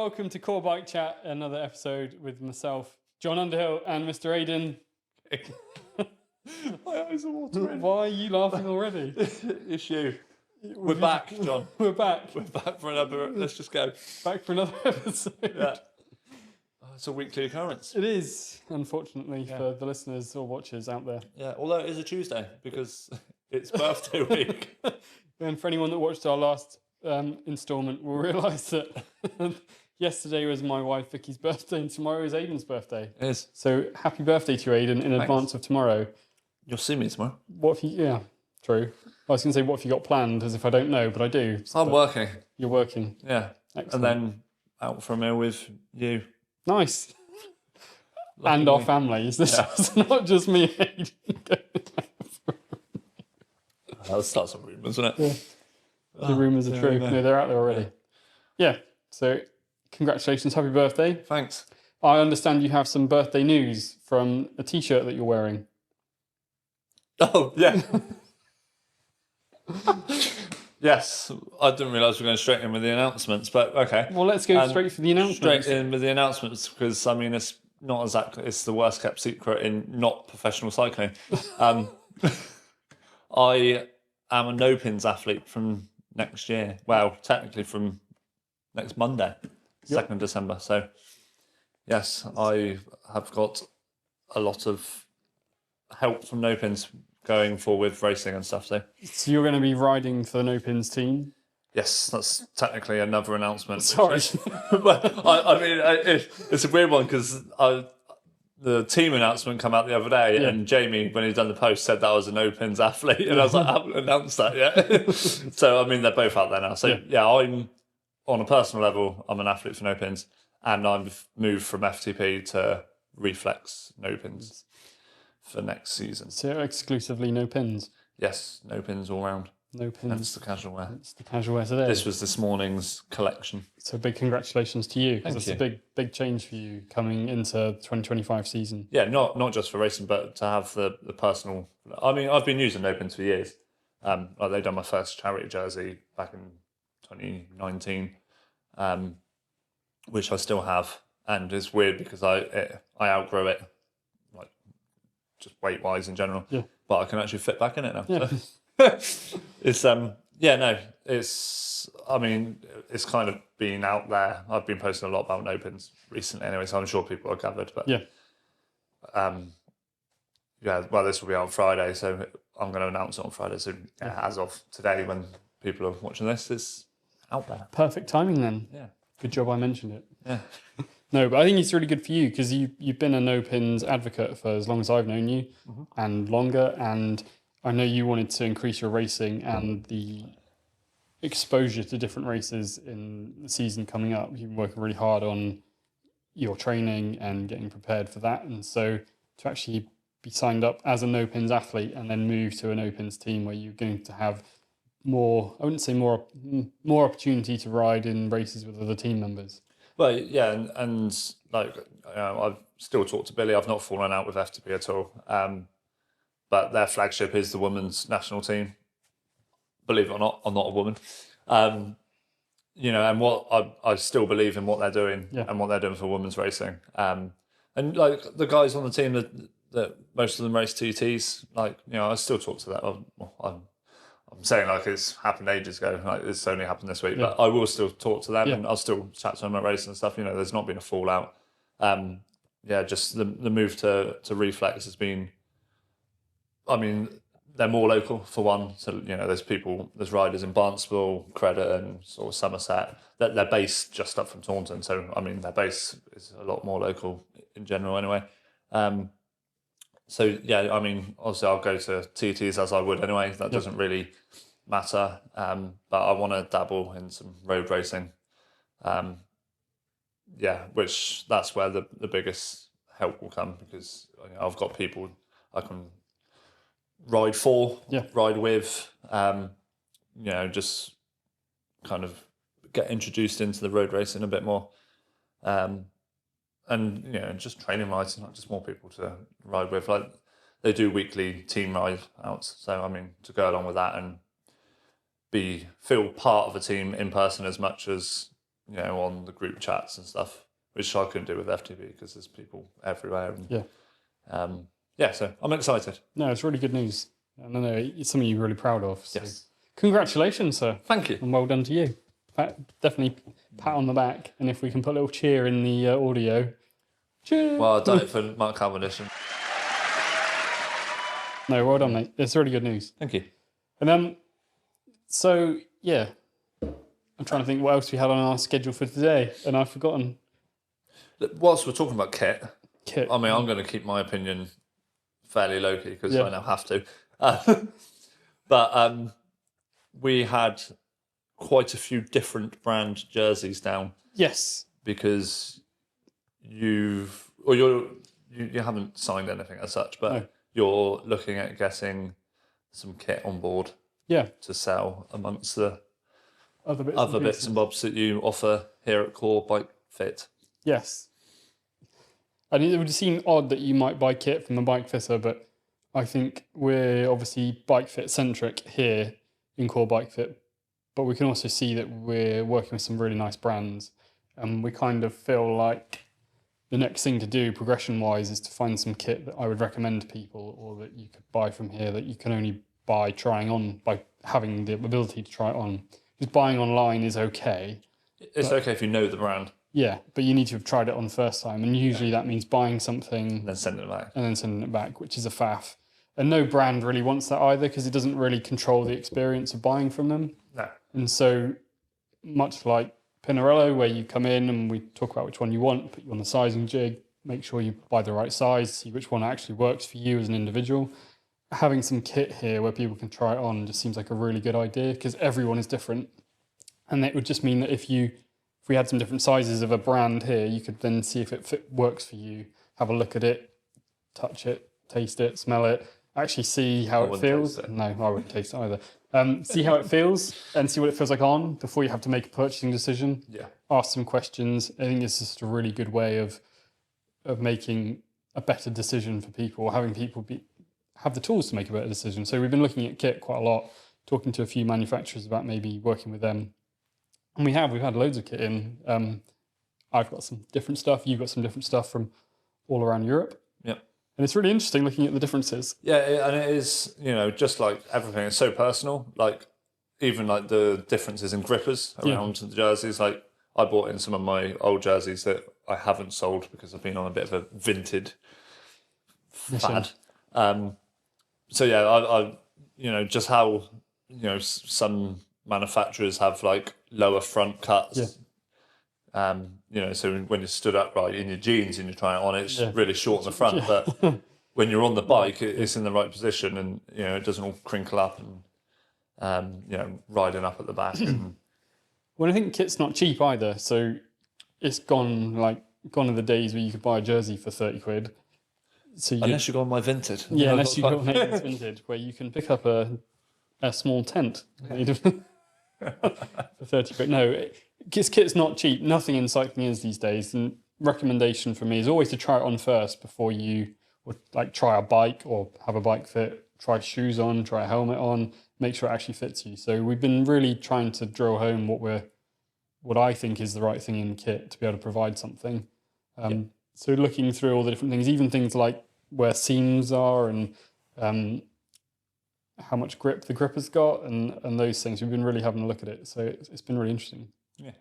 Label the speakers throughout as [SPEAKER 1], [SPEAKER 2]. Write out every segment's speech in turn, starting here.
[SPEAKER 1] welcome to Core Bike Chat, another episode with myself, John Underhill, and Mr. Aidan.
[SPEAKER 2] My eyes are watering.
[SPEAKER 1] Why are you laughing already?
[SPEAKER 2] It's you. We're back, John.
[SPEAKER 1] We're back.
[SPEAKER 2] We're back for another. Let's just go.
[SPEAKER 1] Back for another episode.
[SPEAKER 2] Yeah. It's a weekly occurrence.
[SPEAKER 1] It is, unfortunately, for the listeners or watchers out there.
[SPEAKER 2] Yeah, although it is a Tuesday because it's birthday week.
[SPEAKER 1] And for anyone that watched our last instalment will realise that yesterday was my wife Vicky's birthday and tomorrow is Aidan's birthday.
[SPEAKER 2] It is.
[SPEAKER 1] So happy birthday to you, Aidan, in advance of tomorrow.
[SPEAKER 2] You'll see me tomorrow.
[SPEAKER 1] What have you... Yeah, true. I was going to say, what have you got planned, as if I don't know, but I do.
[SPEAKER 2] I'm working.
[SPEAKER 1] You're working.
[SPEAKER 2] Yeah.
[SPEAKER 1] Excellent.
[SPEAKER 2] And then out for a meal with you.
[SPEAKER 1] Nice. And our families. This is not just me and Aidan.
[SPEAKER 2] That'll start some rumours, isn't it?
[SPEAKER 1] Yeah. The rumours are true. No, they're out there already. Yeah. So, congratulations. Happy birthday.
[SPEAKER 2] Thanks.
[SPEAKER 1] I understand you have some birthday news from a T-shirt that you're wearing.
[SPEAKER 2] Oh, yeah. Yes. I didn't realise we were going straight in with the announcements, but okay.
[SPEAKER 1] Well, let's go straight for the announcements.
[SPEAKER 2] Straight in with the announcements because, I mean, it's not exactly... It's the worst kept secret in not professional cycling. I am a no-pins athlete from next year. Well, technically from next Monday, 2nd December. So, yes, I have got a lot of help from no-pins going forward with racing and stuff. So
[SPEAKER 1] you're going to be riding for the no-pins team?
[SPEAKER 2] Yes, that's technically another announcement.
[SPEAKER 1] Sorry.
[SPEAKER 2] But, I mean, it's a weird one because the team announcement came out the other day and Jamie, when he'd done the post, said that I was a no-pins athlete. And I was like, I haven't announced that yet. So, I mean, they're both out there now. So, yeah, I'm, on a personal level, I'm an athlete for no-pins. And I've moved from FTP to Reflex no-pins for next season.
[SPEAKER 1] So exclusively no pins?
[SPEAKER 2] Yes, no pins all round.
[SPEAKER 1] No pins.
[SPEAKER 2] That's the casual wear.
[SPEAKER 1] It's the casual wear today.
[SPEAKER 2] This was this morning's collection.
[SPEAKER 1] So big congratulations to you, because it's
[SPEAKER 2] Thank
[SPEAKER 1] a big change for you coming into the 2025 season.
[SPEAKER 2] Yeah, not just for racing, but to have the personal... I mean, I've been using no pins for years. Like they've done my first charity jersey back in 2019, which I still have. And it's weird because I outgrew it, like just weight-wise in general. Yeah. But I can actually fit back in it now. Yeah. So. It's I mean, it's kind of been out there. I've been posting a lot about no pins recently anyway, so I'm sure people are gathered. But well, this will be out on Friday, so I'm going to announce it on Friday. So as of today, when people are watching this, it's out there.
[SPEAKER 1] Perfect timing then.
[SPEAKER 2] Yeah.
[SPEAKER 1] Good job I mentioned it.
[SPEAKER 2] Yeah.
[SPEAKER 1] No, but I think it's really good for you because you've been a no pins advocate for as long as I've known you and longer, and I know you wanted to increase your racing and the exposure to different races in the season coming up. You've been working really hard on your training and getting prepared for that. And so to actually be signed up as a no-pins athlete and then move to a no-pins team where you're going to have more, I wouldn't say more opportunity to ride in races with other team members.
[SPEAKER 2] Well, yeah, and like, I've still talked to Billy. I've not fallen out with FTP at all. But their flagship is the women's national team. Believe it or not, I'm not a woman. And what I still believe in what they're doing and what they're doing for women's racing. And like the guys on the team that most of them race TTs, like, I still talk to them. I'm saying like it's happened ages ago, like it's only happened this week, but I will still talk to them and I'll still chat to them at racing and stuff. There's not been a fallout. Just the move to Reflex has been, I mean, they're more local for one. So, there's riders in Barnstable, Credit and sort of Somerset. They're based just up from Taunton. So, I mean, their base is a lot more local in general anyway. So, yeah, I mean, obviously I'll go to TTs as I would anyway. That doesn't really matter. But I want to dabble in some road racing. Which that's where the biggest help will come because I've got people I can ride for, ride with, just kind of get introduced into the road racing a bit more. And just training rides, not just more people to ride with. Like they do weekly team ride outs, so I mean to go along with that and feel part of a team in person as much as on the group chats and stuff, which I couldn't do with FTB because there's people everywhere. And, so I'm excited.
[SPEAKER 1] No, it's really good news. And I know it's something you're really proud of. So
[SPEAKER 2] Yes.
[SPEAKER 1] Congratulations, sir.
[SPEAKER 2] Thank you.
[SPEAKER 1] And well done to you. Definitely pat on the back. And if we can put a little cheer in the audio. Cheer.
[SPEAKER 2] Well, I've done it for Mark Cavendish.
[SPEAKER 1] No, well done, mate. It's really good news.
[SPEAKER 2] Thank you.
[SPEAKER 1] And so yeah, I'm trying to think what else we had on our schedule for today, and I've forgotten.
[SPEAKER 2] Whilst we're talking about kit,
[SPEAKER 1] I
[SPEAKER 2] mean, I'm going to keep my opinion fairly low-key because I now have to. But we had quite a few different brand jerseys down.
[SPEAKER 1] Yes.
[SPEAKER 2] Because you haven't signed anything as such, but you're looking at getting some kit on board.
[SPEAKER 1] Yeah.
[SPEAKER 2] To sell amongst the
[SPEAKER 1] other
[SPEAKER 2] bits and bobs that you offer here at Core Bike Fit.
[SPEAKER 1] Yes. I mean, it would seem odd that you might buy kit from a bike fitter, but I think we're obviously bike fit centric here in Core Bike Fit, but we can also see that we're working with some really nice brands, and we kind of feel like the next thing to do progression wise is to find some kit that I would recommend to people, or that you could buy from here that you can only buy trying on, by having the ability to try it on. Because buying online is okay.
[SPEAKER 2] It's okay if you know the brand.
[SPEAKER 1] Yeah, but you need to have tried it on the first time, and usually that means buying something
[SPEAKER 2] and then sending it
[SPEAKER 1] back, which is a faff. And no brand really wants that either, because it doesn't really control the experience of buying from them.
[SPEAKER 2] No.
[SPEAKER 1] And so, much like Pinarello, where you come in and we talk about which one you want, put you on the sizing jig, make sure you buy the right size, see which one actually works for you as an individual. Having some kit here where people can try it on just seems like a really good idea, because everyone is different. And it would just mean that if we had some different sizes of a brand here, you could then see if it works for you, have a look at it, touch it, taste it, smell it, actually see how it feels. No, I wouldn't taste it either. See how it feels and see what it feels like on before you have to make a purchasing decision.
[SPEAKER 2] Yeah.
[SPEAKER 1] Ask some questions. I think it's just a really good way of making a better decision for people, having people have the tools to make a better decision. So we've been looking at kit quite a lot, talking to a few manufacturers about maybe working with them. And we've had loads of kit in. I've got some different stuff. You've got some different stuff from all around Europe.
[SPEAKER 2] Yep.
[SPEAKER 1] And it's really interesting looking at the differences.
[SPEAKER 2] Yeah, and it is, just like everything, it's so personal. Like, even like the differences in grippers around the jerseys. Like, I bought in some of my old jerseys that I haven't sold because I've been on a bit of a vintage fad. So yeah, I just how, some manufacturers have like lower front cuts. Yeah. So when you're stood upright in your jeans and you're trying it on, it's really short in the front. Yeah. But when you're on the bike, it's in the right position, and it doesn't all crinkle up and riding up at the back.
[SPEAKER 1] Well, I think kit's not cheap either. So it's gone are the days where you could buy a jersey for 30 quid. So
[SPEAKER 2] unless you go on my vintage.
[SPEAKER 1] Yeah, unless you go on Aidan's vintage, where you can pick up a small tent for 30 quid. No, kit's not cheap. Nothing in cycling is these days. And recommendation for me is always to try it on first before you would try a bike or have a bike fit. Try shoes on, try a helmet on, make sure it actually fits you. So we've been really trying to drill home what I think is the right thing in kit to be able to provide something. So looking through all the different things, even things like where seams are and how much grip the gripper's got and those things, we've been really having a look at it. So it's been really interesting.
[SPEAKER 2] Yeah.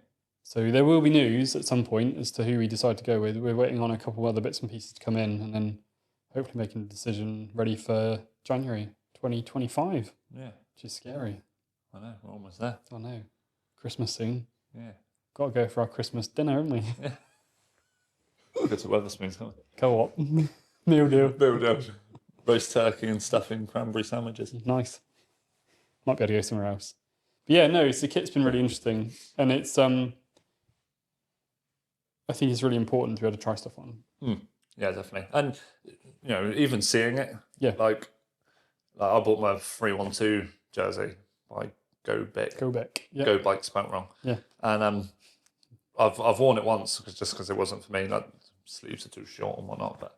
[SPEAKER 1] So there will be news at some point as to who we decide to go with. We're waiting on a couple of other bits and pieces to come in, and then hopefully making a decision ready for January 2025.
[SPEAKER 2] Yeah.
[SPEAKER 1] Which is scary.
[SPEAKER 2] I know, we're almost there.
[SPEAKER 1] I know. Christmas soon.
[SPEAKER 2] Yeah.
[SPEAKER 1] Got to go for our Christmas dinner, haven't we?
[SPEAKER 2] Yeah. We'll go to Weatherspoons, can't we?
[SPEAKER 1] Co-op. Meal deal.
[SPEAKER 2] Meal deal. Roast turkey and stuffing cranberry sandwiches.
[SPEAKER 1] Nice. Might be able to go somewhere else. But yeah, no, the kit's been really interesting. And it's, I think it's really important to be able to try stuff on.
[SPEAKER 2] Yeah, definitely. And, even seeing it.
[SPEAKER 1] Yeah.
[SPEAKER 2] Like I bought my 312 jersey by Go Bike.
[SPEAKER 1] Yeah.
[SPEAKER 2] Go Bike spelt wrong.
[SPEAKER 1] Yeah.
[SPEAKER 2] And I've worn it once because it wasn't for me. Like, sleeves are too short and whatnot. But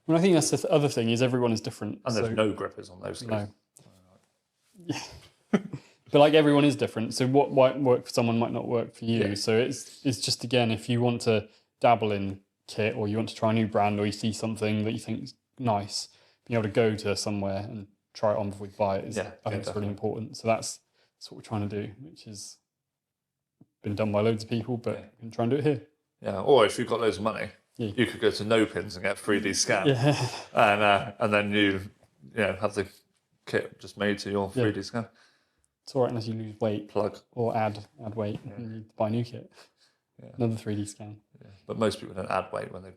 [SPEAKER 1] I think that's the other thing is everyone is different.
[SPEAKER 2] And there's no grippers on those sleeves.
[SPEAKER 1] No. Yeah. But like everyone is different, so what might work for someone might not work for you.
[SPEAKER 2] Yeah.
[SPEAKER 1] So it's just, again, if you want to dabble in kit, or you want to try a new brand, or you see something that you think is nice, being able to go to somewhere and try it on before you buy it is, I think it's
[SPEAKER 2] definitely.
[SPEAKER 1] really important. So that's what we're trying to do, which has been done by loads of people, but we can try and do it here.
[SPEAKER 2] Yeah, or if you've got loads of money, you could go to No Pins and get a 3D scan, and then you have the kit just made to your 3D scan.
[SPEAKER 1] It's all right unless you lose weight,
[SPEAKER 2] Plug,
[SPEAKER 1] or add weight, and you buy a new kit. Another 3D scan.
[SPEAKER 2] Yeah. But most people don't add weight when they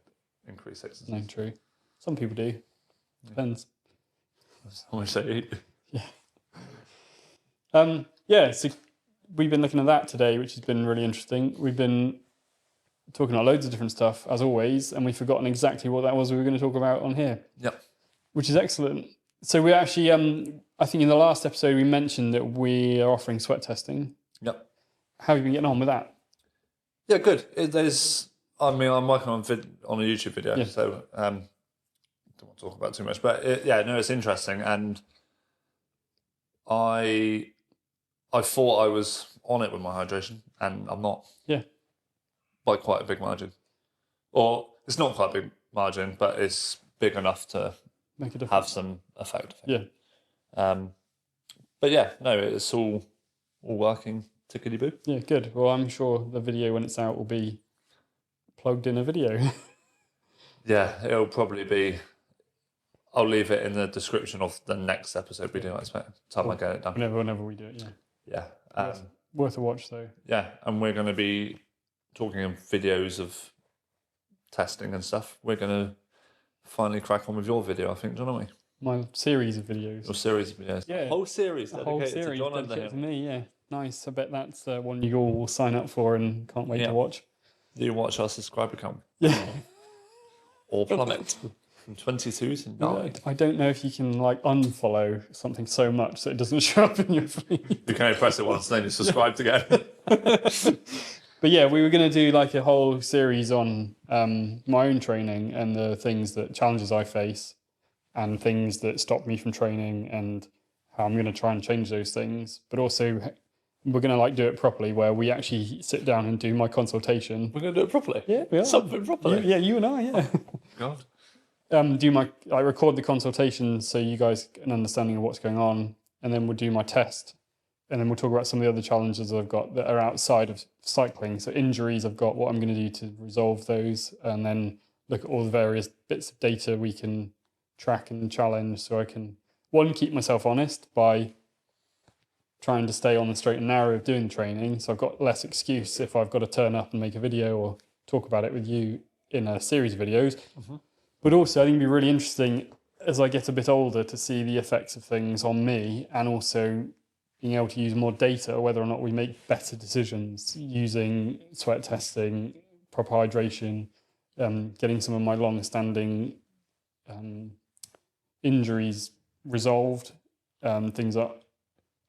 [SPEAKER 2] increase exercise.
[SPEAKER 1] No, true. Some people do. Depends.
[SPEAKER 2] That's how much they eat.
[SPEAKER 1] So we've been looking at that today, which has been really interesting. We've been talking about loads of different stuff, as always, and we've forgotten exactly what that was we were going to talk about on here.
[SPEAKER 2] Yep.
[SPEAKER 1] Which is excellent. So we actually, I think in the last episode we mentioned that we are offering sweat testing.
[SPEAKER 2] Yep.
[SPEAKER 1] How have you been getting on with that?
[SPEAKER 2] Yeah, good. I'm working on a YouTube video, so don't want to talk about it too much. But it's interesting, and I thought I was on it with my hydration, and I'm not.
[SPEAKER 1] Yeah.
[SPEAKER 2] By quite a big margin. Or it's not quite a big margin, but it's big enough to
[SPEAKER 1] make a difference.
[SPEAKER 2] Have some effect.
[SPEAKER 1] Yeah.
[SPEAKER 2] But it's all working tickety-boo.
[SPEAKER 1] Yeah, good. Well, I'm sure the video when it's out will be plugged in a video.
[SPEAKER 2] Yeah, it'll probably be. I'll leave it in the description of the next episode we do. I expect time I get it done.
[SPEAKER 1] Whenever we do it,
[SPEAKER 2] Yeah.
[SPEAKER 1] Worth a watch though.
[SPEAKER 2] Yeah, and we're going to be talking in videos of testing and stuff. We're going to finally crack on with your video, I think, don't we?
[SPEAKER 1] My series of videos.
[SPEAKER 2] Your series of videos.
[SPEAKER 1] Yeah.
[SPEAKER 2] A whole series
[SPEAKER 1] A
[SPEAKER 2] dedicated
[SPEAKER 1] whole series
[SPEAKER 2] to Jon
[SPEAKER 1] dedicated to
[SPEAKER 2] Underhill.
[SPEAKER 1] me, yeah. Nice. I bet that's one you all will sign up for and can't wait to watch.
[SPEAKER 2] Do you watch our subscriber count?
[SPEAKER 1] Yeah.
[SPEAKER 2] Or plummet from 22 to 9.
[SPEAKER 1] I don't know if you can unfollow something so much that it doesn't show up in your feed.
[SPEAKER 2] You can only press it once, then you subscribe again.
[SPEAKER 1] But yeah, we were going to do a whole series on my own training and the challenges I face and things that stop me from training and how I'm going to try and change those things. But also we're going to do it properly where we actually sit down and do my consultation.
[SPEAKER 2] We're going to do it properly?
[SPEAKER 1] Yeah, we are.
[SPEAKER 2] Something properly?
[SPEAKER 1] Yeah, you and I, yeah.
[SPEAKER 2] God.
[SPEAKER 1] I record the consultation so you guys get an understanding of what's going on, and then we'll do my test. And then we'll talk about some of the other challenges I've got that are outside of cycling. So injuries I've got, what I'm going to do to resolve those, and then look at all the various bits of data we can track and challenge so I can, one, keep myself honest by trying to stay on the straight and narrow of doing the training. So I've got less excuse if I've got to turn up and make a video or talk about it with you in a series of videos. Mm-hmm. But also I think it'd be really interesting as I get a bit older to see the effects of things on me, and also being able to use more data, whether or not we make better decisions using sweat testing, proper hydration, getting some of my long-standing injuries resolved, things that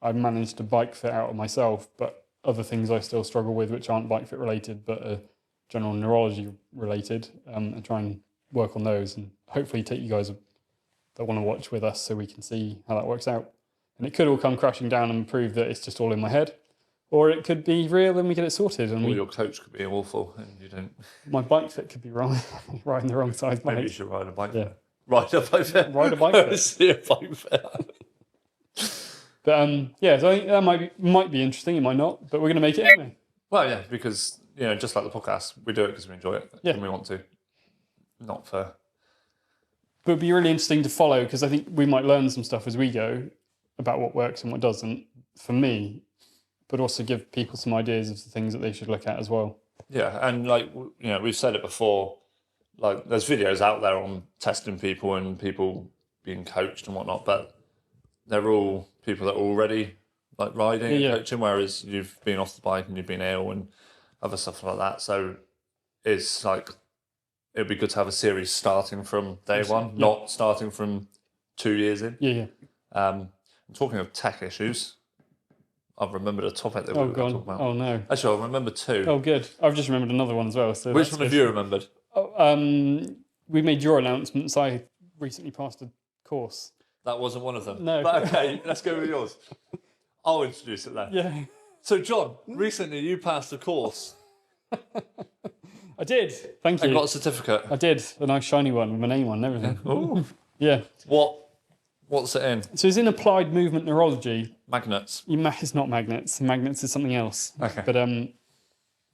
[SPEAKER 1] I've managed to bike fit out of myself, but other things I still struggle with which aren't bike fit related but are general neurology related, and try and work on those and hopefully take you guys that want to watch with us so we can see how that works out. And it could all come crashing down and prove that it's just all in my head. Or it could be real and we get it sorted. And
[SPEAKER 2] your coach could be awful and you don't...
[SPEAKER 1] My bike fit could be wrong. Riding the wrong size bike.
[SPEAKER 2] Maybe you should ride a bike fit.
[SPEAKER 1] Ride a bike fit.
[SPEAKER 2] See a bike fit.
[SPEAKER 1] But so I think that might be interesting. It might not. But we're going to make it anyway.
[SPEAKER 2] Well, yeah, because, just like the podcast, we do it because we enjoy it and we want to. Not for...
[SPEAKER 1] But it'd be really interesting to follow because I think we might learn some stuff as we go about what works and what doesn't for me, but also give people some ideas of the things that they should look at as well. Yeah,
[SPEAKER 2] and we've said it before, there's videos out there on testing people and people being coached and whatnot, but they're all people that are already riding and coaching, whereas you've been off the bike and you've been ill and other stuff like that. So it's it'd be good to have a series starting from day one, not starting from 2 years in.
[SPEAKER 1] Yeah.
[SPEAKER 2] Talking of tech issues, I've remembered a topic that we were going to talk about.
[SPEAKER 1] Oh, no.
[SPEAKER 2] Actually, I remember two.
[SPEAKER 1] Oh, good. I've just remembered another one as well. So
[SPEAKER 2] which one have you remembered?
[SPEAKER 1] We made your announcements. I recently passed a course.
[SPEAKER 2] That wasn't one of them.
[SPEAKER 1] No.
[SPEAKER 2] But okay, let's go with yours. I'll introduce it then.
[SPEAKER 1] Yeah.
[SPEAKER 2] So, John, recently you passed a course
[SPEAKER 1] I did. Thank you.
[SPEAKER 2] and got a certificate.
[SPEAKER 1] I did. A nice shiny one with my name on and everything.
[SPEAKER 2] Oh,
[SPEAKER 1] Yeah.
[SPEAKER 2] what's it in?
[SPEAKER 1] So it's in applied movement neurology.
[SPEAKER 2] Magnets.
[SPEAKER 1] It's not magnets. Magnets is something else.
[SPEAKER 2] Okay.
[SPEAKER 1] But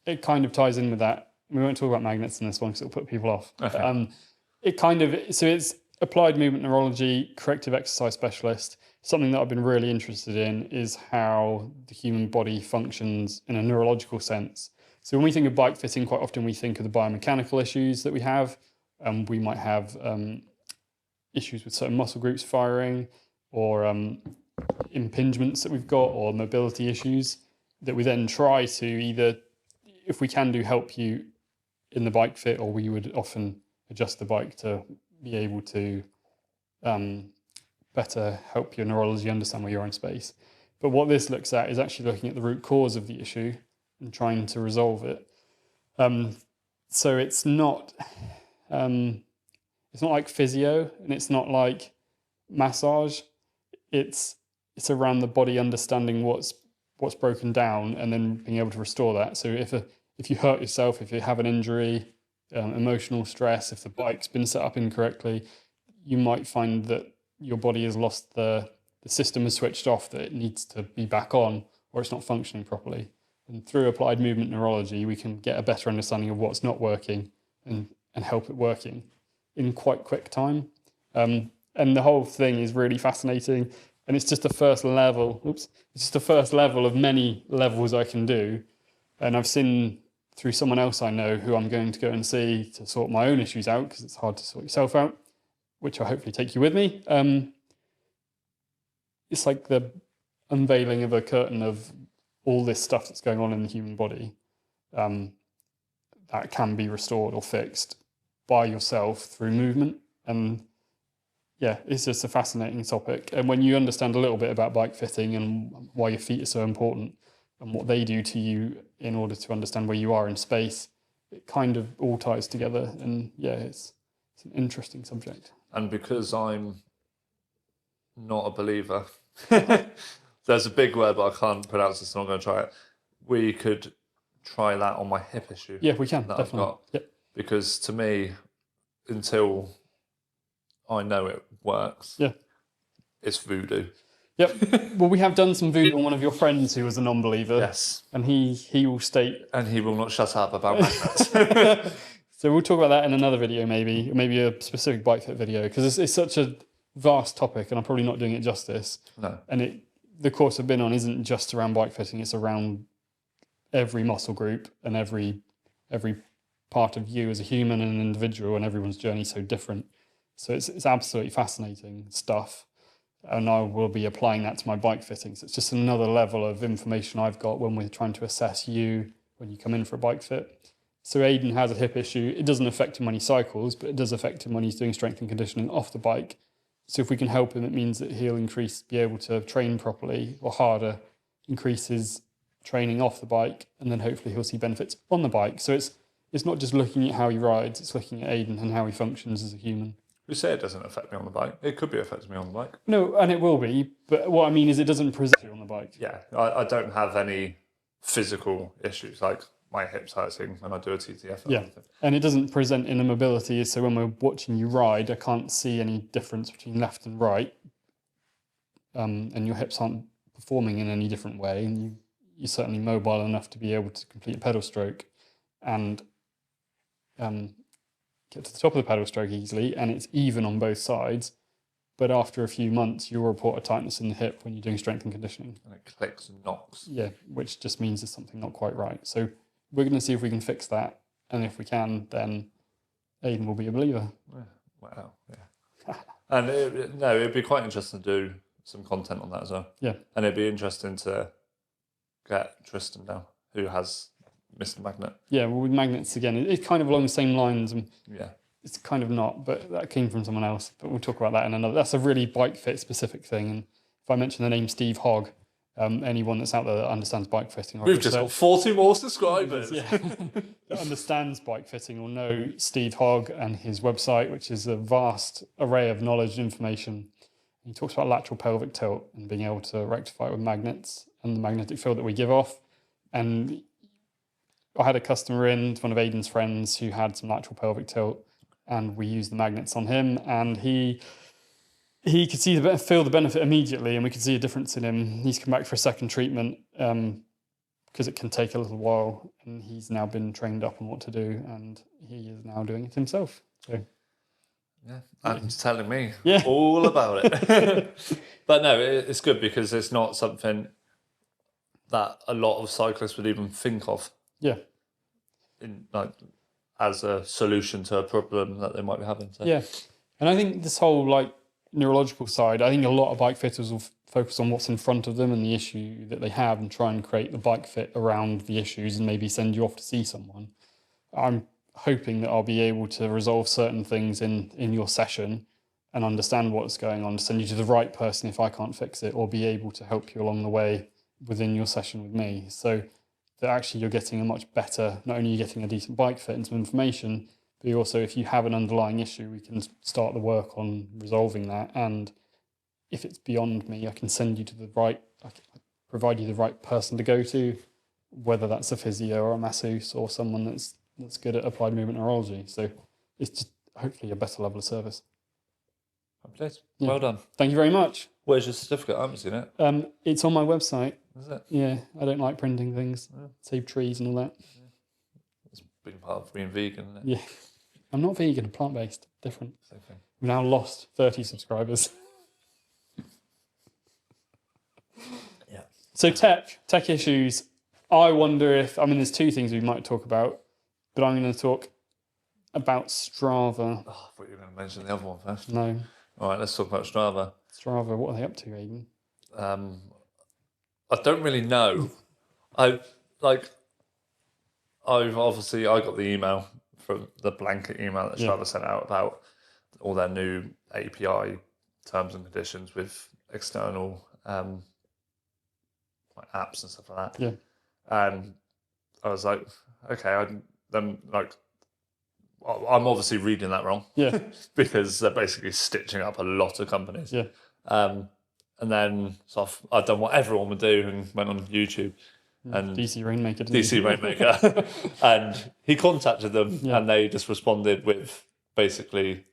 [SPEAKER 1] it kind of ties in with that. We won't talk about magnets in this one because it'll put people off.
[SPEAKER 2] Okay.
[SPEAKER 1] It's applied movement neurology, corrective exercise specialist. Something that I've been really interested in is how the human body functions in a neurological sense. So when we think of bike fitting, quite often we think of the biomechanical issues that we have. We might have issues with certain muscle groups firing, or impingements that we've got, or mobility issues that we then try to either, if we can do, help you in the bike fit, or we would often adjust the bike to be able to better help your neurology understand where you are in space. But what this looks at is actually looking at the root cause of the issue and trying to resolve it. So it's not like physio, and it's not like massage. It's around the body understanding what's broken down and then being able to restore that. So if you hurt yourself, if you have an injury, emotional stress, if the bike's been set up incorrectly, you might find that your body has lost the system has switched off, that it needs to be back on, or it's not functioning properly. And through applied movement neurology, we can get a better understanding of what's not working and help it working in quite quick time. And the whole thing is really fascinating. And it's just the first level. It's just the first level of many levels I can do. And I've seen through someone else I know who I'm going to go and see to sort my own issues out, because it's hard to sort yourself out, which I'll hopefully take you with me. It's like the unveiling of a curtain of all this stuff that's going on in the human body that can be restored or fixed by yourself through movement. And yeah, it's just a fascinating topic. And when you understand a little bit about bike fitting and why your feet are so important and what they do to you in order to understand where you are in space, it kind of all ties together. And yeah, it's an interesting subject.
[SPEAKER 2] And because I'm not a believer, there's a big word, but I can't pronounce it, so I'm not going to try it. We could try that on my hip issue.
[SPEAKER 1] Yeah, we can,
[SPEAKER 2] that
[SPEAKER 1] definitely.
[SPEAKER 2] I've got.
[SPEAKER 1] Yep.
[SPEAKER 2] Because to me, until I know it works, it's voodoo.
[SPEAKER 1] Yep. Well, we have done some voodoo on one of your friends who was a non-believer.
[SPEAKER 2] Yes.
[SPEAKER 1] And he will state...
[SPEAKER 2] And he will not shut up about magnets.
[SPEAKER 1] So we'll talk about that in another video, maybe a specific bike fit video, because it's such a vast topic, and I'm probably not doing it justice.
[SPEAKER 2] No.
[SPEAKER 1] And the course I've been on isn't just around bike fitting; it's around every muscle group and every part of you as a human and an individual, and everyone's journey is so different. So it's absolutely fascinating stuff, and I will be applying that to my bike fitting. So it's just another level of information I've got when we're trying to assess you when you come in for a bike fit. So Aidan has a hip issue. It doesn't affect him when he cycles, but it does affect him when he's doing strength and conditioning off the bike. So if we can help him, it means that he'll be able to train properly or harder, increase his training off the bike, and then hopefully he'll see benefits on the bike. So it's not just looking at how he rides, it's looking at Aidan and how he functions as a human.
[SPEAKER 2] You say it doesn't affect me on the bike. It could be affecting me on the bike.
[SPEAKER 1] No, and it will be, but what I mean is it doesn't present you on the bike.
[SPEAKER 2] Yeah, I don't have any physical issues like my hips hurting when I do a TTF.
[SPEAKER 1] Yeah, and it doesn't present in a mobility, so when we're watching you ride, I can't see any difference between left and right, and your hips aren't performing in any different way, and you're certainly mobile enough to be able to complete a pedal stroke and get to the top of the pedal stroke easily, and it's even on both sides. But after a few months, you'll report a tightness in the hip when you're doing strength and conditioning.
[SPEAKER 2] And it clicks and knocks.
[SPEAKER 1] Yeah, which just means there's something not quite right. So we're going to see if we can fix that. And if we can, then Aidan will be a believer.
[SPEAKER 2] Yeah. Wow, yeah. And it'd be quite interesting to do some content on that as well.
[SPEAKER 1] Yeah.
[SPEAKER 2] And it'd be interesting to get Tristan down, who has Mr. Magnet.
[SPEAKER 1] Yeah, well, with magnets again, it's kind of along the same lines. And
[SPEAKER 2] yeah.
[SPEAKER 1] It's kind of not, but that came from someone else. But we'll talk about that in another. That's a really bike fit specific thing. And if I mention the name Steve Hogg, anyone that's out there that understands bike fitting,
[SPEAKER 2] we've just got 40 more subscribers.
[SPEAKER 1] Yeah, that understands bike fitting will know Steve Hogg and his website, which is a vast array of knowledge and information. He talks about lateral pelvic tilt and being able to rectify it with magnets and the magnetic field that we give off. And I had a customer in, one of Aidan's friends, who had some lateral pelvic tilt, and we used the magnets on him, and he could feel the benefit immediately, and we could see a difference in him. He's come back for a second treatment because it can take a little while, and he's now been trained up on what to do, and he is now doing it himself. So,
[SPEAKER 2] and telling me
[SPEAKER 1] Yeah.
[SPEAKER 2] all about it. But no, it's good because it's not something that a lot of cyclists would even think of
[SPEAKER 1] Yeah.
[SPEAKER 2] As a solution to a problem that they might be having. So.
[SPEAKER 1] Yeah. And I think this whole neurological side, I think a lot of bike fitters will focus on what's in front of them and the issue that they have and try and create the bike fit around the issues and maybe send you off to see someone. I'm hoping that I'll be able to resolve certain things in your session and understand what's going on, to send you to the right person if I can't fix it, or be able to help you along the way within your session with me. So that actually you're getting a much better, not only are you getting a decent bike fit and some information, but you also, if you have an underlying issue, we can start the work on resolving that. And if it's beyond me, I can send you to I can provide you the right person to go to, whether that's a physio or a masseuse or someone that's good at applied movement neurology. So it's just hopefully a better level of service.
[SPEAKER 2] Please. Yeah. Well done.
[SPEAKER 1] Thank you very much.
[SPEAKER 2] Where's your certificate? I haven't seen it.
[SPEAKER 1] It's on my website.
[SPEAKER 2] Is it?
[SPEAKER 1] Yeah, I don't like printing things. Save trees and all that.
[SPEAKER 2] Yeah. It's a big part of being vegan, isn't it?
[SPEAKER 1] Yeah. I'm not vegan, I'm plant-based. Different.
[SPEAKER 2] Same thing.
[SPEAKER 1] We've now lost 30 subscribers.
[SPEAKER 2] Yeah.
[SPEAKER 1] So tech issues. I wonder if, there's two things we might talk about, but I'm going to talk about Strava.
[SPEAKER 2] Oh, I thought you were going to mention the other one first.
[SPEAKER 1] No.
[SPEAKER 2] All right, let's talk about Strava.
[SPEAKER 1] Strava, what are they up to, Aidan?
[SPEAKER 2] I don't really know. I've obviously, I got the email from the blanket email that Strava sent out about all their new API terms and conditions with external apps and stuff like that.
[SPEAKER 1] Yeah.
[SPEAKER 2] And I was like, okay, I'm obviously reading that wrong.
[SPEAKER 1] Yeah.
[SPEAKER 2] Because they're basically stitching up a lot of companies.
[SPEAKER 1] Yeah.
[SPEAKER 2] And then I've done what everyone would do and went on YouTube. And
[SPEAKER 1] DC Rainmaker.
[SPEAKER 2] DC Rainmaker. And he contacted them and they just responded with basically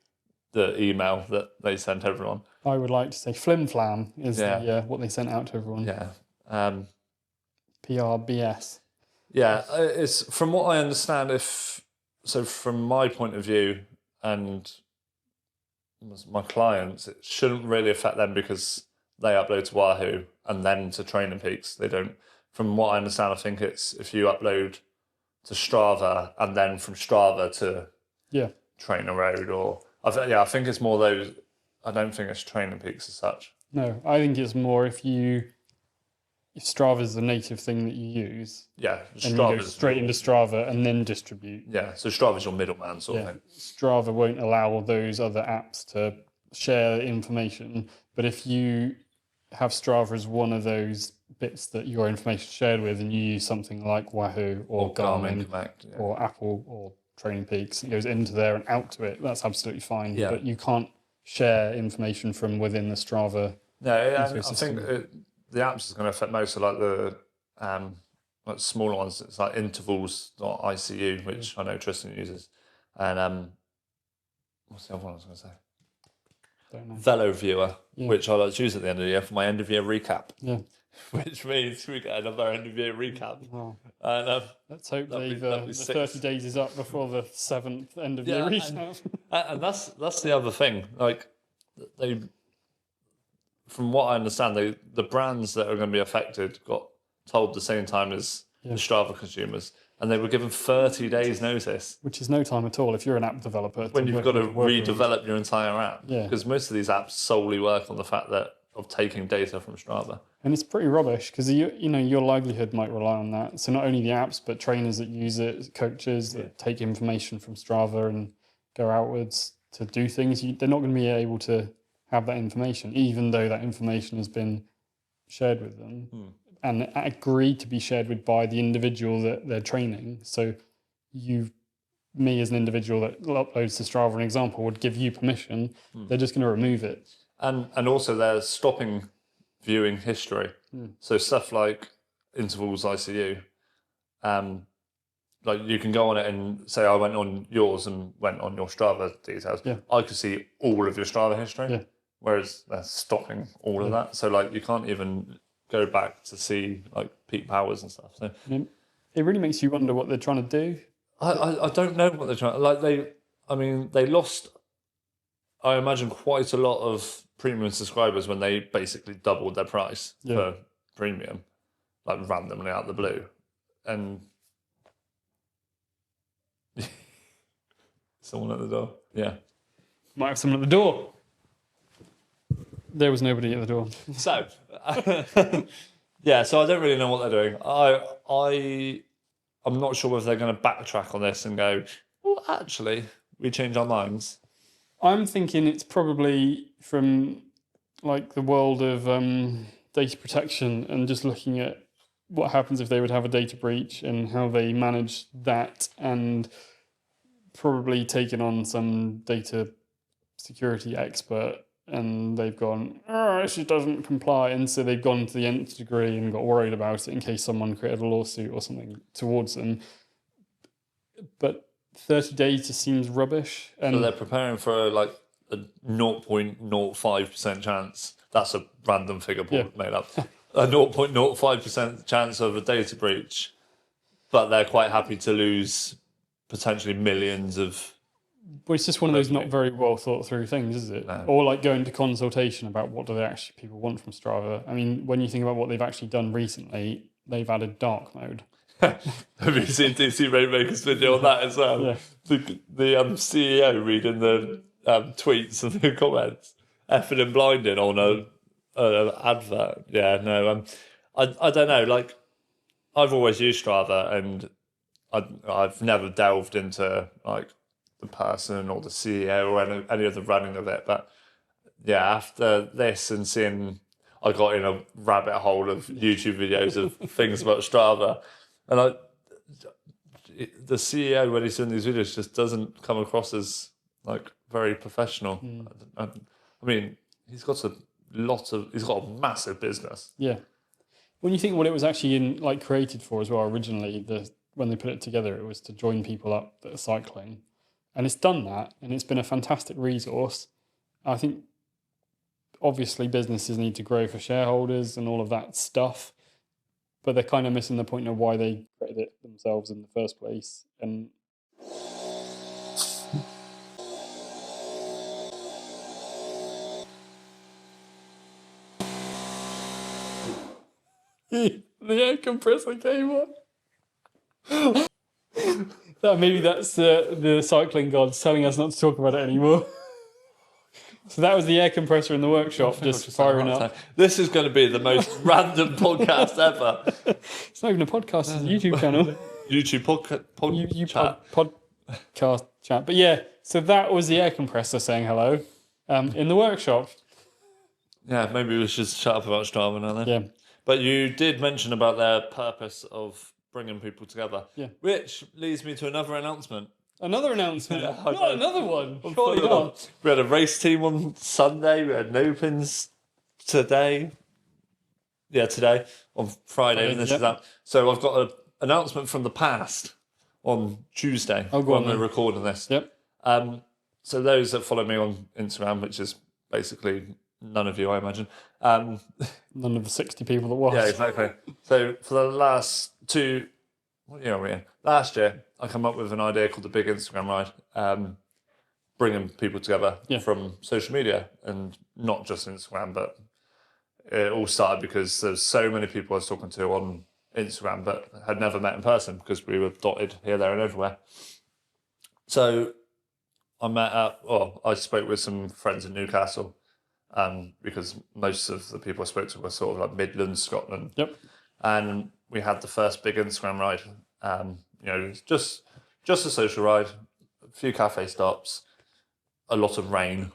[SPEAKER 2] the email that they sent everyone.
[SPEAKER 1] I would like to say Flim Flam is what they sent out to everyone.
[SPEAKER 2] Yeah.
[SPEAKER 1] PRBS.
[SPEAKER 2] Yeah, it's from what I understand, from my point of view and my clients, it shouldn't really affect them because they upload to Wahoo and then to Training Peaks. They don't. From what I understand, I think it's if you upload to Strava and then from Strava to Trainer Road, or I think it's more those. I don't think it's Training Peaks as such.
[SPEAKER 1] No, I think it's more if Strava is the native thing that you use.
[SPEAKER 2] Yeah,
[SPEAKER 1] and you go straight into Strava and then distribute.
[SPEAKER 2] Yeah, so Strava's your middleman sort of thing.
[SPEAKER 1] Strava won't allow those other apps to share information, but if you have Strava as one of those bits that your information is shared with, and you use something like Wahoo or Garmin
[SPEAKER 2] Connect,
[SPEAKER 1] or Apple or Training Peaks, it goes into there and out to it, that's absolutely fine. Yeah. But you can't share information from within the Strava.
[SPEAKER 2] No, I think the apps is going to affect most of the smaller ones. It's like intervals.icu, which I know Tristan uses. And what's the other one I was going to say?
[SPEAKER 1] Don't know.
[SPEAKER 2] Velo Viewer, which I like to use at the end of the year for my end of year recap.
[SPEAKER 1] Yeah.
[SPEAKER 2] Which means we get another end of year recap.
[SPEAKER 1] Oh.
[SPEAKER 2] And
[SPEAKER 1] let's hope the 30 days is up before the 7th end of year recap.
[SPEAKER 2] And that's the other thing. From what I understand, the brands that are going to be affected got told the same time as the Strava consumers, and they were given 30 days notice.
[SPEAKER 1] Which is no time at all if you're an app developer.
[SPEAKER 2] When you've got to redevelop your entire app.
[SPEAKER 1] Yeah.
[SPEAKER 2] Because most of these apps solely work on the fact of taking data from Strava.
[SPEAKER 1] And it's pretty rubbish because your livelihood might rely on that. So not only the apps, but trainers that use it, coaches that take information from Strava and go outwards to do things. They're not going to be able to have that information, even though that information has been shared with them and agreed to be shared with by the individual that they're training. So me as an individual that uploads to Strava, an example, would give you permission. They're just going to remove it.
[SPEAKER 2] And also they're stopping viewing history. So stuff like intervals ICU, like you can go on it and say I went on yours and went on your Strava details.
[SPEAKER 1] Yeah.
[SPEAKER 2] I could see all of your Strava history.
[SPEAKER 1] Yeah.
[SPEAKER 2] Whereas they're stopping all of that. So like you can't even go back to see like peak powers and stuff. So
[SPEAKER 1] it really makes you wonder what they're trying to do.
[SPEAKER 2] I don't know what they're trying. Like they lost, I imagine, quite a lot of premium subscribers when they basically doubled their price for premium, like randomly out of the blue, and someone at the door. Yeah,
[SPEAKER 1] Might have someone at the door. There was nobody at the door.
[SPEAKER 2] So, yeah. So I don't really know what they're doing. I'm not sure whether they're going to backtrack on this and go, well, actually, we changed our minds.
[SPEAKER 1] I'm thinking it's probably from like the world of data protection and just looking at what happens if they would have a data breach and how they manage that, and probably taken on some data security expert, and they've gone, oh, she doesn't comply, and so they've gone to the nth degree and got worried about it in case someone created a lawsuit or something towards them. But 30 days just seems rubbish. And
[SPEAKER 2] so they're preparing for like a 0.05% chance. That's a random figure Paul made up. A 0.05% chance of a data breach, but they're quite happy to lose potentially millions of.
[SPEAKER 1] Well, it's just one of those not very well thought through things, is it?
[SPEAKER 2] No.
[SPEAKER 1] Or like going to consultation about what do they actually people want from Strava. I mean, when you think about what they've actually done recently, they've added dark mode.
[SPEAKER 2] Have you seen DC Rainmaker's video on that as well?
[SPEAKER 1] Yeah.
[SPEAKER 2] The CEO reading the tweets and the comments, effing and blinding on a advert. Yeah, no, I don't know. Like, I've always used Strava, and I've never delved into like the person or the CEO or any of the running of it. But yeah, after this and seeing, I got in a rabbit hole of YouTube videos of things about Strava, and the CEO when he's doing these videos just doesn't come across as like very professional. I mean, he's got a massive business.
[SPEAKER 1] Yeah. When you think what it was actually created for as well originally, when they put it together, it was to join people up that are cycling. And it's done that, and it's been a fantastic resource. I think obviously businesses need to grow for shareholders and all of that stuff, but they're kind of missing the point of why they created it themselves in the first place. And the air compressor came on. Maybe that's the cycling gods telling us not to talk about it anymore. So that was the air compressor in the workshop just firing up.
[SPEAKER 2] This is going to be the most random podcast ever.
[SPEAKER 1] It's not even a podcast, it's a YouTube channel.
[SPEAKER 2] YouTube
[SPEAKER 1] podcast chat. But yeah, so that was the air compressor saying hello in the workshop.
[SPEAKER 2] Yeah, maybe we should shut up about Strava now then.
[SPEAKER 1] Yeah.
[SPEAKER 2] But you did mention about their purpose of bringing people together.
[SPEAKER 1] Yeah.
[SPEAKER 2] Which leads me to another announcement.
[SPEAKER 1] Another announcement?
[SPEAKER 2] Yeah,
[SPEAKER 1] not another one. Surely not.
[SPEAKER 2] We had a race team on Sunday. We had an opens today. Yeah, today. On Friday. When this is out. So I've got an announcement from the past on Tuesday when we're recording this.
[SPEAKER 1] Yep.
[SPEAKER 2] So those that follow me on Instagram, which is basically none of you, I imagine. None
[SPEAKER 1] of the 60 people that watched.
[SPEAKER 2] Yeah, exactly. So for the last what year are we in? Last year, I come up with an idea called the Big Instagram Ride, bringing people together from social media, and not just Instagram, but it all started because there's so many people I was talking to on Instagram but had never met in person because we were dotted here, there and everywhere. So I spoke with some friends in Newcastle, because most of the people I spoke to were sort of like Midlands, Scotland.
[SPEAKER 1] Yep.
[SPEAKER 2] And we had the first Big Instagram Ride. Just a social ride, a few cafe stops, a lot of rain,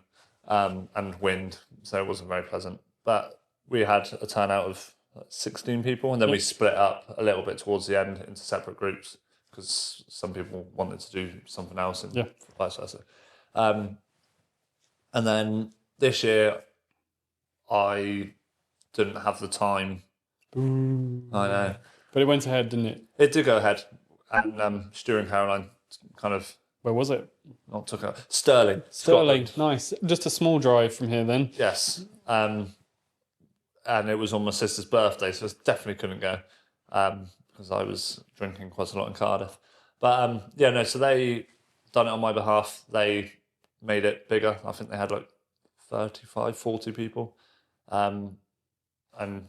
[SPEAKER 2] and wind, so it wasn't very pleasant. But we had a turnout of 16 people, and then we split up a little bit towards the end into separate groups because some people wanted to do something else and vice versa. And then this year, I didn't have the time.
[SPEAKER 1] Ooh.
[SPEAKER 2] I know.
[SPEAKER 1] But it went ahead, didn't it?
[SPEAKER 2] It did go ahead. And Stu and Caroline kind of
[SPEAKER 1] Where was it?
[SPEAKER 2] not took out. Stirling.
[SPEAKER 1] Stirling.
[SPEAKER 2] Scotland.
[SPEAKER 1] Nice. Just a small drive from here then.
[SPEAKER 2] Yes. And it was on my sister's birthday, so I definitely couldn't go because I was drinking quite a lot in Cardiff. But so they done it on my behalf. They made it bigger. I think they had like 35, 40 people. And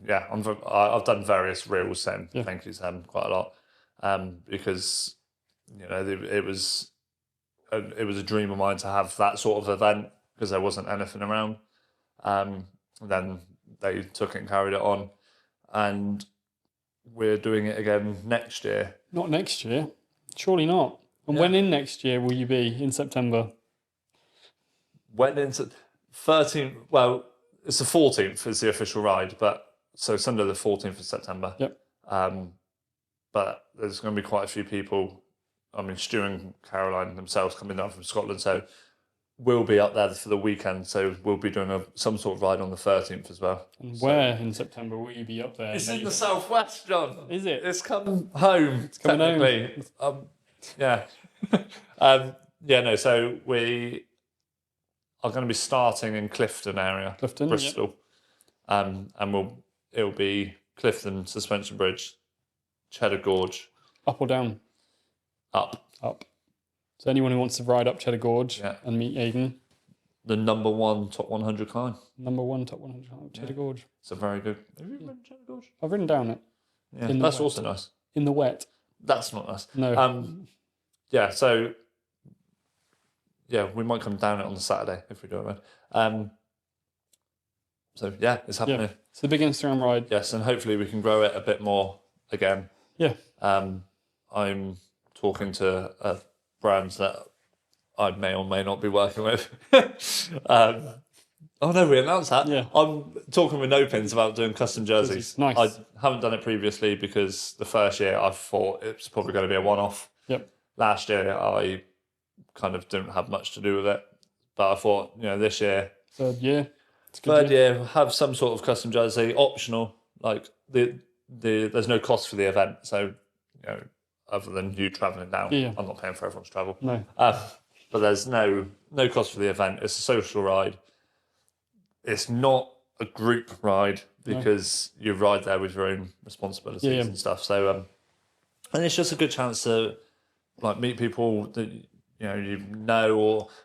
[SPEAKER 2] yeah, I've done various reels saying thank you to them quite a lot because it was a dream of mine to have that sort of event because there wasn't anything around. And then they took it and carried it on, and we're doing it again next year.
[SPEAKER 1] Not next year, surely not. And when in next year will you be in September?
[SPEAKER 2] When into 13th? Well, it's the 14th is the official ride, but so Sunday the 14th of September.
[SPEAKER 1] Yep.
[SPEAKER 2] But there's going to be quite a few people. I mean, Stu and Caroline themselves coming down from Scotland, so we'll be up there for the weekend. So we'll be doing some sort of ride on the 13th as well.
[SPEAKER 1] And where in September will you be up there?
[SPEAKER 2] It's in the southwest, John.
[SPEAKER 1] Is it?
[SPEAKER 2] It's come home.
[SPEAKER 1] It's coming
[SPEAKER 2] technically. Home. Yeah. So we are going to be starting in Clifton area, Bristol, and it'll be Clifton Suspension Bridge, Cheddar Gorge.
[SPEAKER 1] Up or down?
[SPEAKER 2] Up.
[SPEAKER 1] So anyone who wants to ride up Cheddar Gorge and meet Aidan.
[SPEAKER 2] The number one top 100 climb.
[SPEAKER 1] Number one top 100 climb, Cheddar Gorge.
[SPEAKER 2] It's a very good. Have you ridden Cheddar Gorge?
[SPEAKER 1] I've ridden down it.
[SPEAKER 2] Yeah, that's also nice.
[SPEAKER 1] In the wet.
[SPEAKER 2] That's not nice.
[SPEAKER 1] No.
[SPEAKER 2] We might come down it on the Saturday if we do it. It's happening.
[SPEAKER 1] Yeah. It's the big Instagram ride.
[SPEAKER 2] Yes, and hopefully we can grow it a bit more again.
[SPEAKER 1] Yeah.
[SPEAKER 2] I'm talking to brands that I may or may not be working with. We announced that.
[SPEAKER 1] Yeah.
[SPEAKER 2] I'm talking with No Pins about doing custom jerseys.
[SPEAKER 1] Nice.
[SPEAKER 2] I haven't done it previously because the first year I thought it was probably going to be a one-off.
[SPEAKER 1] Yep.
[SPEAKER 2] Last year I kind of didn't have much to do with it, but I thought this year.
[SPEAKER 1] Third year.
[SPEAKER 2] Third year, have some sort of custom jersey, optional. Like there's no cost for the event, so other than you travelling down, I'm not paying for everyone's travel.
[SPEAKER 1] No.
[SPEAKER 2] But there's no cost for the event. It's a social ride. It's not a group ride because you ride there with your own responsibilities and stuff. So and it's just a good chance to like meet people that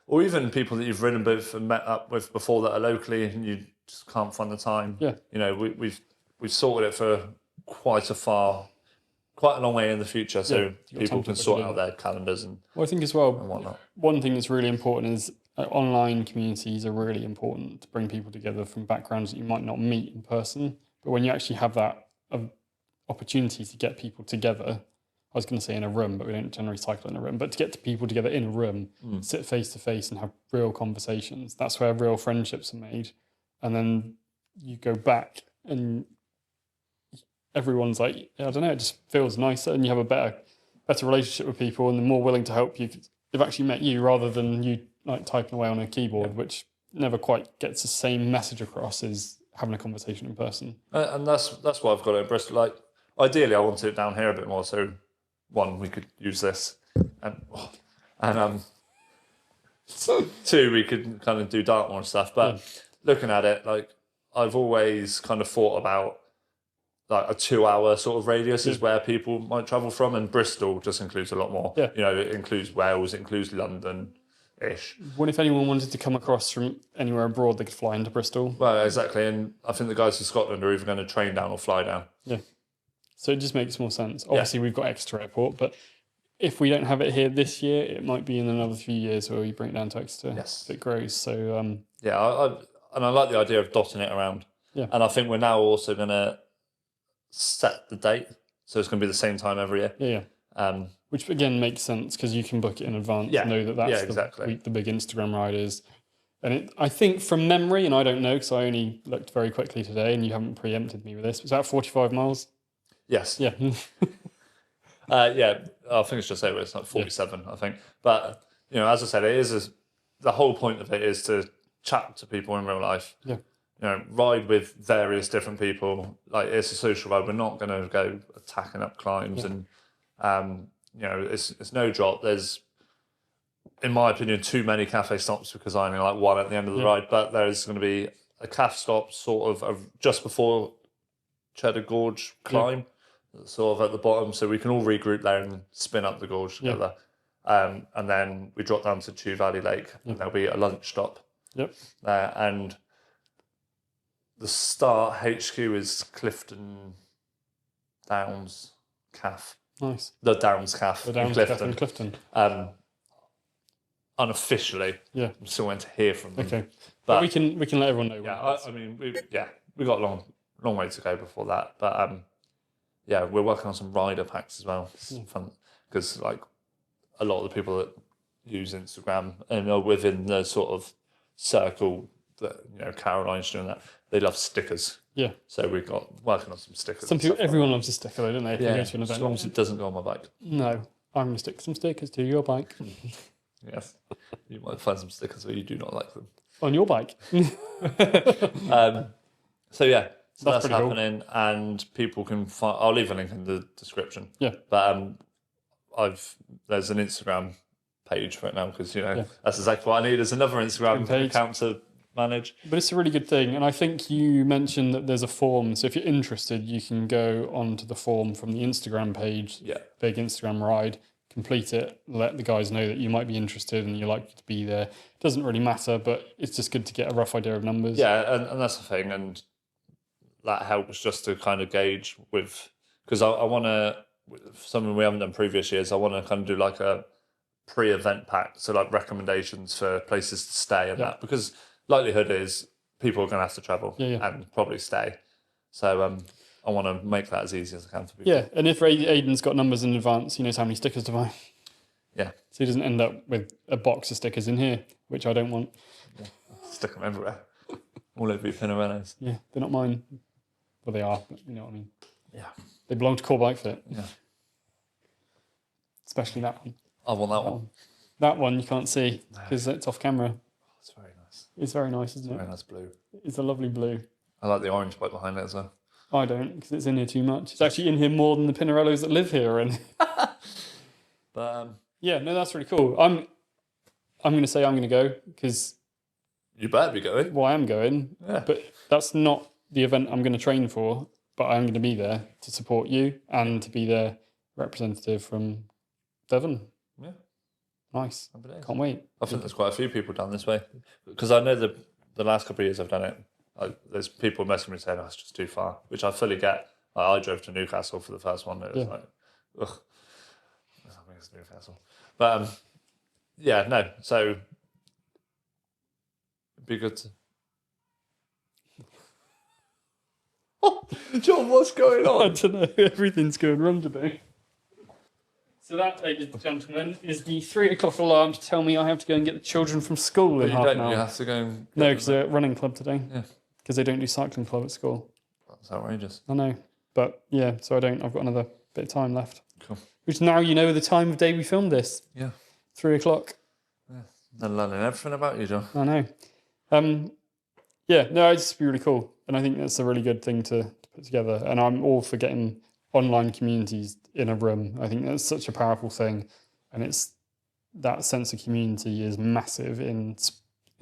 [SPEAKER 2] or even people that you've ridden with and met up with before that are locally and you just can't find the time.
[SPEAKER 1] Yeah.
[SPEAKER 2] We've sorted it for quite a long way in the future, so people can sort out their calendars and.
[SPEAKER 1] Well, I think as well,
[SPEAKER 2] whatnot.
[SPEAKER 1] One thing that's really important is online communities are really important to bring people together from backgrounds that you might not meet in person. But when you actually have that opportunity to get people together, I was going to say in a room, but we don't generally cycle in a room, but to get people together in a room, sit face to face and have real conversations, that's where real friendships are made. And then you go back and everyone's like, I don't know, it just feels nicer and you have a better relationship with people and they're more willing to help you. They've actually met you rather than you like typing away on a keyboard, which never quite gets the same message across as having a conversation in person.
[SPEAKER 2] And that's why I've got it in Bristol. Like, ideally, I wanted it down here a bit more. So, one, we could use this, and two, we could kind of do Dartmoor and stuff. But looking at it, like I've always kind of thought about like a 2-hour sort of radius is where people might travel from, and Bristol just includes a lot more.
[SPEAKER 1] Yeah.
[SPEAKER 2] It includes Wales, it includes London-ish.
[SPEAKER 1] What if anyone wanted to come across from anywhere abroad, they could fly into Bristol?
[SPEAKER 2] Well, exactly, and I think the guys from Scotland are either going to train down or fly down.
[SPEAKER 1] Yeah. So it just makes more sense. Obviously, we've got Exeter Airport, but if we don't have it here this year, it might be in another few years where we bring it down to Exeter.
[SPEAKER 2] Yes.
[SPEAKER 1] If it grows. So
[SPEAKER 2] I like the idea of dotting it around.
[SPEAKER 1] Yeah.
[SPEAKER 2] And I think we're now also going to set the date, so it's going to be the same time every year.
[SPEAKER 1] Yeah. Which again makes sense because you can book it in advance.
[SPEAKER 2] Yeah.
[SPEAKER 1] Know that's
[SPEAKER 2] exactly.
[SPEAKER 1] the big Instagram ride is. And I think from memory, and I don't know because I only looked very quickly today, and you haven't preempted me with this. Was that 45 miles?
[SPEAKER 2] Yes.
[SPEAKER 1] Yeah.
[SPEAKER 2] I think it's just over. It's like 47, I think. But as I said, the whole point of it is to chat to people in real life.
[SPEAKER 1] Yeah.
[SPEAKER 2] ride with various different people. Like, it's a social ride. We're not going to go attacking up climbs, and it's no drop. There's, in my opinion, too many cafe stops because I only like one at the end of the ride. But there's going to be a calf stop sort of just before Cheddar Gorge climb, sort of at the bottom, so we can all regroup there and spin up the gorge together. And then we drop down to Chew Valley Lake, and there'll be a lunch stop there. And the start HQ is Clifton Downs Calf.
[SPEAKER 1] Nice.
[SPEAKER 2] The Downs Calf.
[SPEAKER 1] The Downs Calf in Clifton.
[SPEAKER 2] Unofficially, I'm still waiting to hear from them.
[SPEAKER 1] Okay, but we can let everyone know.
[SPEAKER 2] We got a long way to go before that. But we're working on some rider packs as well. It's fun because like a lot of the people that use Instagram and are within the sort of circle that Caroline's doing that, they love stickers. Yeah. So we've got working on some stickers.
[SPEAKER 1] Everyone loves a sticker, though, don't they? If you go to an event.
[SPEAKER 2] As long as it doesn't go on my bike.
[SPEAKER 1] No, I'm going to stick some stickers to your bike.
[SPEAKER 2] Yes, you might find some stickers where you do not like them
[SPEAKER 1] on your bike.
[SPEAKER 2] So that's happening, cool. And people can find. I'll leave a link in the description. Yeah, but there's an Instagram page for it now because that's exactly what I need. There's another Instagram account to manage. But
[SPEAKER 1] it's a really good thing, and I think you mentioned that there's a form. So if you're interested, you can go onto the form from the Instagram page. Yeah, Big Instagram Ride. Complete it, let the guys know that you might be interested and you're likely to be there. It doesn't really matter, but it's just good to get a rough idea of numbers.
[SPEAKER 2] Yeah, and that's the thing, and that helps just to kind of gauge with, because I want to, something we haven't done previous years, I want to kind of do like a pre-event pack, so like recommendations for places to stay and that, because likelihood is people are going to have to travel and probably stay. So I want to make that as easy as I can for people.
[SPEAKER 1] Yeah, and if Aidan's got numbers in advance, he knows how many stickers to buy. Yeah. So he doesn't end up with a box of stickers in here, which I don't want.
[SPEAKER 2] Yeah. Stick them everywhere. All over your Pinarellos.
[SPEAKER 1] Yeah, they're not mine. Well, they are, but you know what I mean. Yeah. They belong to Core Bike Fit. Yeah. Especially that one.
[SPEAKER 2] I want that one.
[SPEAKER 1] That one you can't see because it's off camera.
[SPEAKER 2] It's very nice.
[SPEAKER 1] It's very nice, isn't it?
[SPEAKER 2] Very nice blue.
[SPEAKER 1] It's a lovely blue.
[SPEAKER 2] I like the orange bike behind it as well.
[SPEAKER 1] I don't, because it's in here too much. It's actually in here more than the Pinarellos that live here are in.
[SPEAKER 2] But
[SPEAKER 1] that's really cool. I'm going to say I'm going to go because
[SPEAKER 2] you better be going.
[SPEAKER 1] Well, I am going, but that's not the event I'm going to train for. But I'm going to be there to support you and to be their representative from Devon. Yeah, nice. Can't wait.
[SPEAKER 2] I think there's quite a few people down this way because I know the last couple of years I've done it. There's people messaging me saying, it's just too far, which I fully get. I drove to Newcastle for the first one. It was like, ugh. I think it's Newcastle. But, no. So, it'd be good to... Oh, John, what's going on?
[SPEAKER 1] I don't know. Everything's going wrong today. So that, ladies and gentlemen, is the 3 o'clock alarm to tell me I have to go and get the children from school in half an hour.
[SPEAKER 2] You have to go and...
[SPEAKER 1] No, because they're at running club today. Yeah. Because they don't do cycling club at school.
[SPEAKER 2] That's outrageous.
[SPEAKER 1] I know. But so I don't. I've got another bit of time left. Cool. Which now you know the time of day we filmed this. Yeah. 3 o'clock.
[SPEAKER 2] Yeah. I'm learning everything about you, John.
[SPEAKER 1] I know. It's just be really cool. And I think that's a really good thing to put together. And I'm all for getting online communities in a room. I think that's such a powerful thing. And it's that sense of community is massive in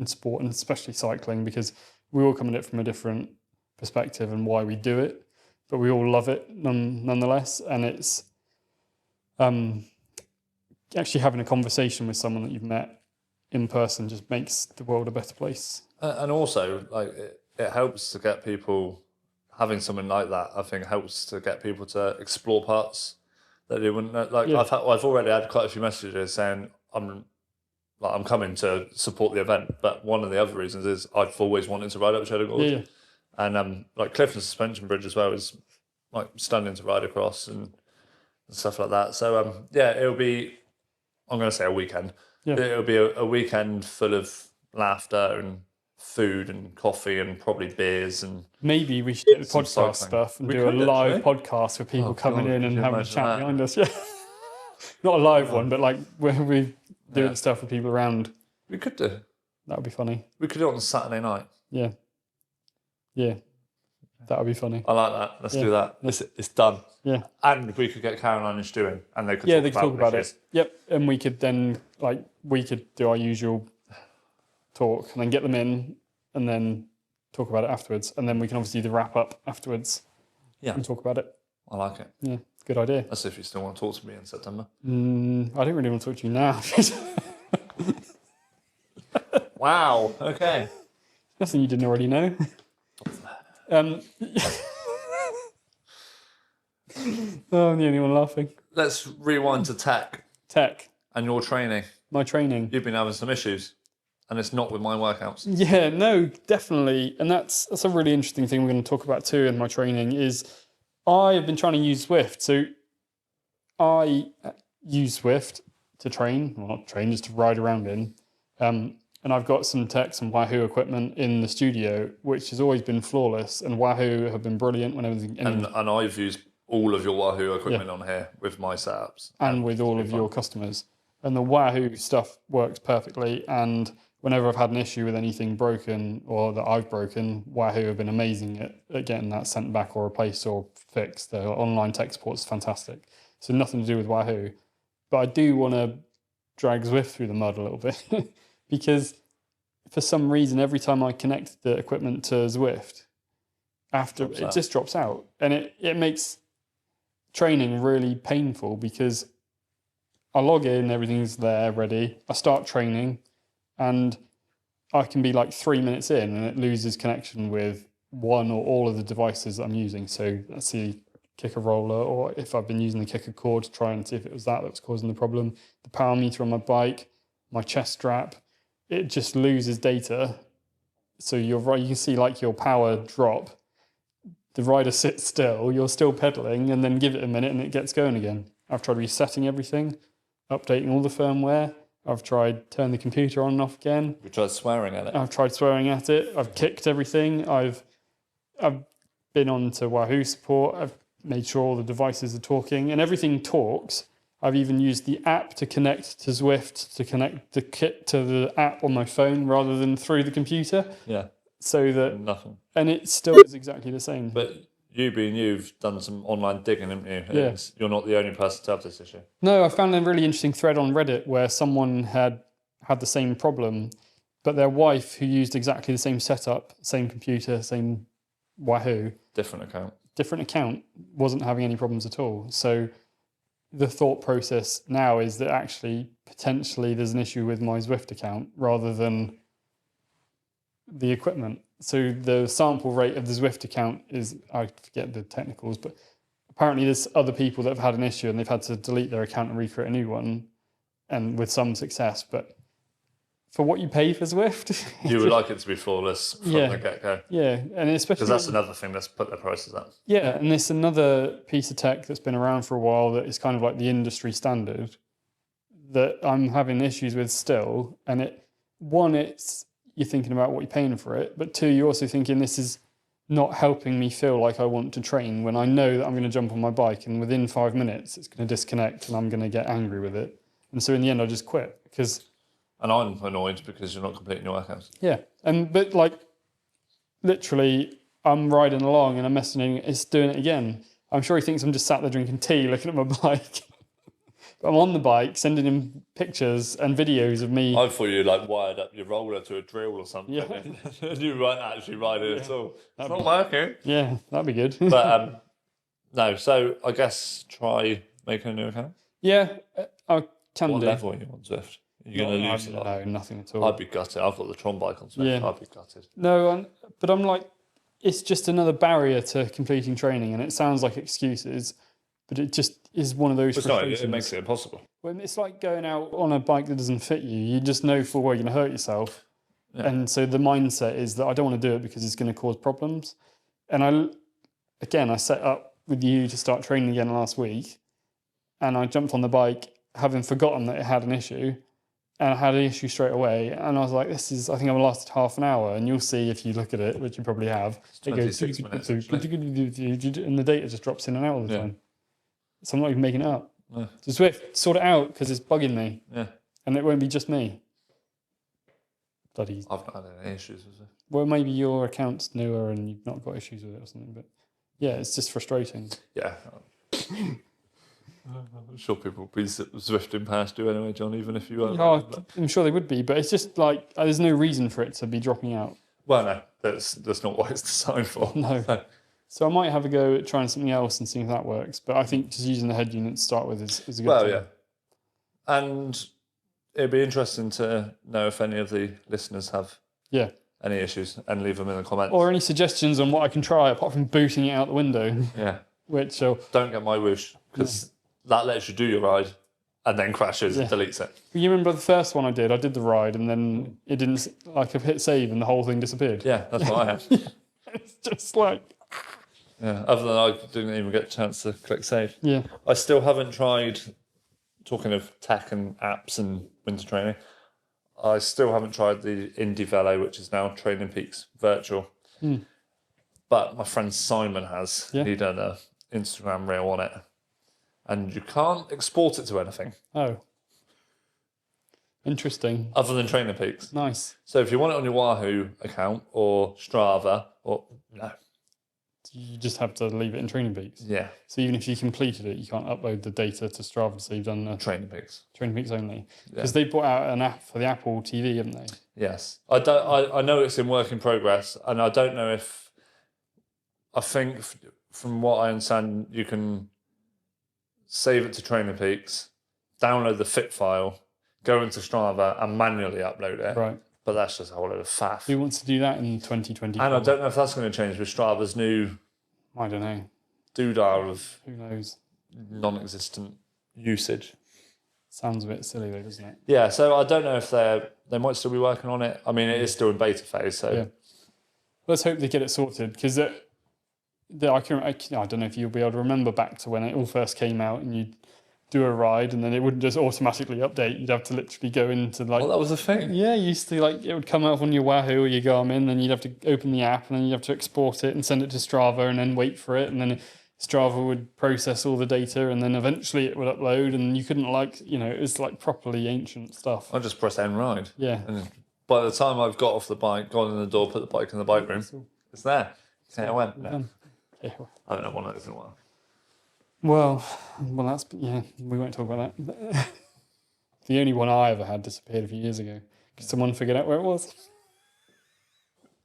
[SPEAKER 1] sport and especially cycling because we all come at it from a different perspective and why we do it, but we all love it nonetheless. And it's actually having a conversation with someone that you've met in person just makes the world a better place.
[SPEAKER 2] And also, like it helps to get people having something like that. I think helps to get people to explore parts that they wouldn't know. Like I've already had quite a few messages saying I'm coming to support the event, but one of the other reasons is I've always wanted to ride up Cheddar Gorge. Yeah. And like Clifton Suspension Bridge as well is like stunning to ride across and stuff like that. So it'll be, I'm going to say a weekend. Yeah. It'll be a weekend full of laughter and food and coffee and probably beers and
[SPEAKER 1] maybe we should get the podcast stuff and do a live podcast with people coming in and having a chat behind us. Yeah, not a live one, but like where we doing stuff with people around.
[SPEAKER 2] We could do.
[SPEAKER 1] That would be funny.
[SPEAKER 2] We could do it on Saturday night.
[SPEAKER 1] Yeah. Yeah, that would be funny.
[SPEAKER 2] I like that. Let's do that. It's done.
[SPEAKER 1] Yeah.
[SPEAKER 2] And we could get Caroline and Stu in, and they could
[SPEAKER 1] Yeah, they could talk about it.
[SPEAKER 2] issues.
[SPEAKER 1] Yep. And we could then, we could do our usual talk and then get them in and then talk about it afterwards. And then we can obviously do the wrap up afterwards and talk about it.
[SPEAKER 2] I like it.
[SPEAKER 1] Yeah, good idea.
[SPEAKER 2] That's if you still want to talk to me in September.
[SPEAKER 1] I don't really want to talk to you now.
[SPEAKER 2] Wow. Okay.
[SPEAKER 1] Nothing you didn't already know. Oh, I'm the only one laughing.
[SPEAKER 2] Let's rewind to tech
[SPEAKER 1] Tech,
[SPEAKER 2] and your training.
[SPEAKER 1] my training.
[SPEAKER 2] You've been having some issues, and it's not with my workouts.
[SPEAKER 1] Yeah, no, definitely. And that's a really interesting thing we're going to talk about too in my training is I have been trying to use Zwift. So I use Zwift to train, well, not train, just to ride around in. And I've got some tech, some Wahoo equipment in the studio, which has always been flawless. And Wahoo have been brilliant whenever...
[SPEAKER 2] And I've used all of your Wahoo equipment on here with my setups.
[SPEAKER 1] And with all of your customers. And the Wahoo stuff works perfectly. And whenever I've had an issue with anything broken or that I've broken, Wahoo have been amazing at getting that sent back or replaced or fixed. Their online tech support is fantastic. So nothing to do with Wahoo. But I do want to drag Zwift through the mud a little bit because for some reason, every time I connect the equipment to Zwift, it just drops out. And it makes training really painful because I log in, everything's there ready. I start training and I can be like 3 minutes in and it loses connection with one or all of the devices that I'm using. So that's the kicker roller, or if I've been using the kicker cord to try and see if it was that was causing the problem. The power meter on my bike, my chest strap, it just loses data. So you're right, you can see like your power drop. The rider sits still, you're still pedaling, and then give it a minute and it gets going again. I've tried resetting everything, updating all the firmware. I've tried turning the computer on and off again.
[SPEAKER 2] We tried swearing at it.
[SPEAKER 1] I've tried swearing at it. I've kicked everything. I've been on to Wahoo support. I've made sure all the devices are talking and everything talks. I've even used the app to connect to Zwift, to connect the kit to the app on my phone rather than through the computer.
[SPEAKER 2] Yeah.
[SPEAKER 1] So that
[SPEAKER 2] nothing.
[SPEAKER 1] And it still is exactly the same.
[SPEAKER 2] But you've done some online digging, haven't you?
[SPEAKER 1] Yeah.
[SPEAKER 2] You're not the only person to have this issue.
[SPEAKER 1] No, I found a really interesting thread on Reddit where someone had the same problem, but their wife, who used exactly the same setup, same computer, same Wahoo,
[SPEAKER 2] different account,
[SPEAKER 1] wasn't having any problems at all. So the thought process now is that actually potentially there's an issue with my Zwift account rather than the equipment. So the sample rate of the Zwift account is, I forget the technicals, but apparently there's other people that have had an issue and they've had to delete their account and recreate a new one, and with some success. But for what you pay for Zwift,
[SPEAKER 2] you would like it to be flawless from the get-go.
[SPEAKER 1] Yeah, and especially
[SPEAKER 2] because that's another thing that's put their prices up.
[SPEAKER 1] Yeah, and it's another piece of tech that's been around for a while that is kind of like the industry standard that I'm having issues with still. And it's you're thinking about what you're paying for it, but two, you're also thinking this is not helping me feel like I want to train when I know that I'm going to jump on my bike and within 5 minutes it's going to disconnect and I'm going to get angry with it. And so in the end I just quit because...
[SPEAKER 2] And I'm annoyed because you're not completing your workouts.
[SPEAKER 1] Yeah, but like literally I'm riding along and I'm messaging, it's doing it again. I'm sure he thinks I'm just sat there drinking tea looking at my bike. But I'm on the bike sending him pictures and videos of me.
[SPEAKER 2] I thought you like wired up your roller to a drill or something.
[SPEAKER 1] Yeah.
[SPEAKER 2] And you weren't actually riding at all. It's not working.
[SPEAKER 1] Yeah, that'd be good.
[SPEAKER 2] But no, so I guess try making a new account.
[SPEAKER 1] Yeah, I can
[SPEAKER 2] What
[SPEAKER 1] do.
[SPEAKER 2] level are you on Zwift? You're going to lose a lot.
[SPEAKER 1] No, nothing at all.
[SPEAKER 2] I'd be gutted. I've got the Tron bike on Zwift.
[SPEAKER 1] Yeah.
[SPEAKER 2] I'd be gutted.
[SPEAKER 1] No, but I'm like, it's just another barrier to completing training, and it sounds like excuses, but it just is one of those frustrations.
[SPEAKER 2] It makes it impossible.
[SPEAKER 1] When it's like going out on a bike that doesn't fit you, you just know full well you're going to hurt yourself. Yeah. And so the mindset is that I don't want to do it because it's going to cause problems. And I set up with you to start training again last week, and I jumped on the bike having forgotten that it had an issue. And I had an issue straight away. And I was like, I think I've lasted half an hour. And you'll see if you look at it, which you probably have.
[SPEAKER 2] It's 26 minutes.
[SPEAKER 1] And the data just drops in and out all the time. So I'm not even making it up.
[SPEAKER 2] No.
[SPEAKER 1] So Zwift, sort it out because it's bugging me.
[SPEAKER 2] Yeah.
[SPEAKER 1] And it won't be just me. bloody.
[SPEAKER 2] I've not had any issues with it.
[SPEAKER 1] Well, maybe your account's newer and you've not got issues with it or something. But yeah, it's just frustrating.
[SPEAKER 2] Yeah. I'm sure people will be zwifting past you anyway, John, even if you weren't.
[SPEAKER 1] Yeah, I'm sure they would be, but it's just like there's no reason for it to be dropping out.
[SPEAKER 2] Well, no, that's not what it's designed for.
[SPEAKER 1] No. So I might have a go at trying something else and seeing if that works. But I think just using the head unit to start with is a good thing.
[SPEAKER 2] Yeah. And it'd be interesting to know if any of the listeners have any issues and leave them in the comments.
[SPEAKER 1] Or any suggestions on what I can try apart from booting it out the window.
[SPEAKER 2] Yeah.
[SPEAKER 1] Which
[SPEAKER 2] don't get my whoosh because that lets you do your ride and then crashes and deletes it.
[SPEAKER 1] You remember the first one I did the ride and then it didn't, like I hit save and the whole thing disappeared.
[SPEAKER 2] Yeah, that's what I had.
[SPEAKER 1] It's just like...
[SPEAKER 2] Yeah, other than I didn't even get a chance to click save.
[SPEAKER 1] Yeah.
[SPEAKER 2] I still haven't tried, talking of tech and apps and winter training, I still haven't tried the Indie Velo, which is now Training Peaks Virtual. But my friend Simon has.
[SPEAKER 1] Yeah.
[SPEAKER 2] He done an Instagram reel on it. And you can't export it to anything.
[SPEAKER 1] Oh. Interesting.
[SPEAKER 2] Other than Training Peaks.
[SPEAKER 1] Nice.
[SPEAKER 2] So if you want it on your Wahoo account or Strava or... No.
[SPEAKER 1] You just have to leave it in Training Peaks.
[SPEAKER 2] Yeah.
[SPEAKER 1] So even if you completed it, you can't upload the data to Strava to say you've done
[SPEAKER 2] Training Peaks.
[SPEAKER 1] Training Peaks only. Because they brought out an app for the Apple TV, haven't they?
[SPEAKER 2] Yes. I know it's in work in progress, and I don't know if... I think from what I understand, you can save it to Training Peaks, download the fit file, go into Strava and manually upload it.
[SPEAKER 1] Right.
[SPEAKER 2] But that's just a whole lot of faff.
[SPEAKER 1] Who wants to do that in 2024?
[SPEAKER 2] And I don't know if that's going to change with Strava's new
[SPEAKER 1] I don't know.
[SPEAKER 2] doodah of
[SPEAKER 1] Who knows?
[SPEAKER 2] non-existent usage.
[SPEAKER 1] Sounds a bit silly though, doesn't it?
[SPEAKER 2] Yeah, so I don't know if they might still be working on it. I mean, it is still in beta phase, so...
[SPEAKER 1] Yeah. Let's hope they get it sorted, because I don't know if you'll be able to remember back to when it all first came out and you'd do a ride and then it wouldn't just automatically update. You'd have to literally go into like...
[SPEAKER 2] Well, that was the thing.
[SPEAKER 1] Yeah, you used to it would come up on your Wahoo or your Garmin, then you'd have to open the app and then you'd have to export it and send it to Strava and then wait for it, and then Strava would process all the data and then eventually it would upload, and you couldn't it was like properly ancient stuff.
[SPEAKER 2] I just press end ride.
[SPEAKER 1] Yeah.
[SPEAKER 2] And by the time I've got off the bike, gone in the door, put the bike in the bike room, it's there. See how it went? No.
[SPEAKER 1] Yeah.
[SPEAKER 2] I haven't had one of those in a while.
[SPEAKER 1] Well, we won't talk about that. The only one I ever had disappeared a few years ago because someone figured out where it was.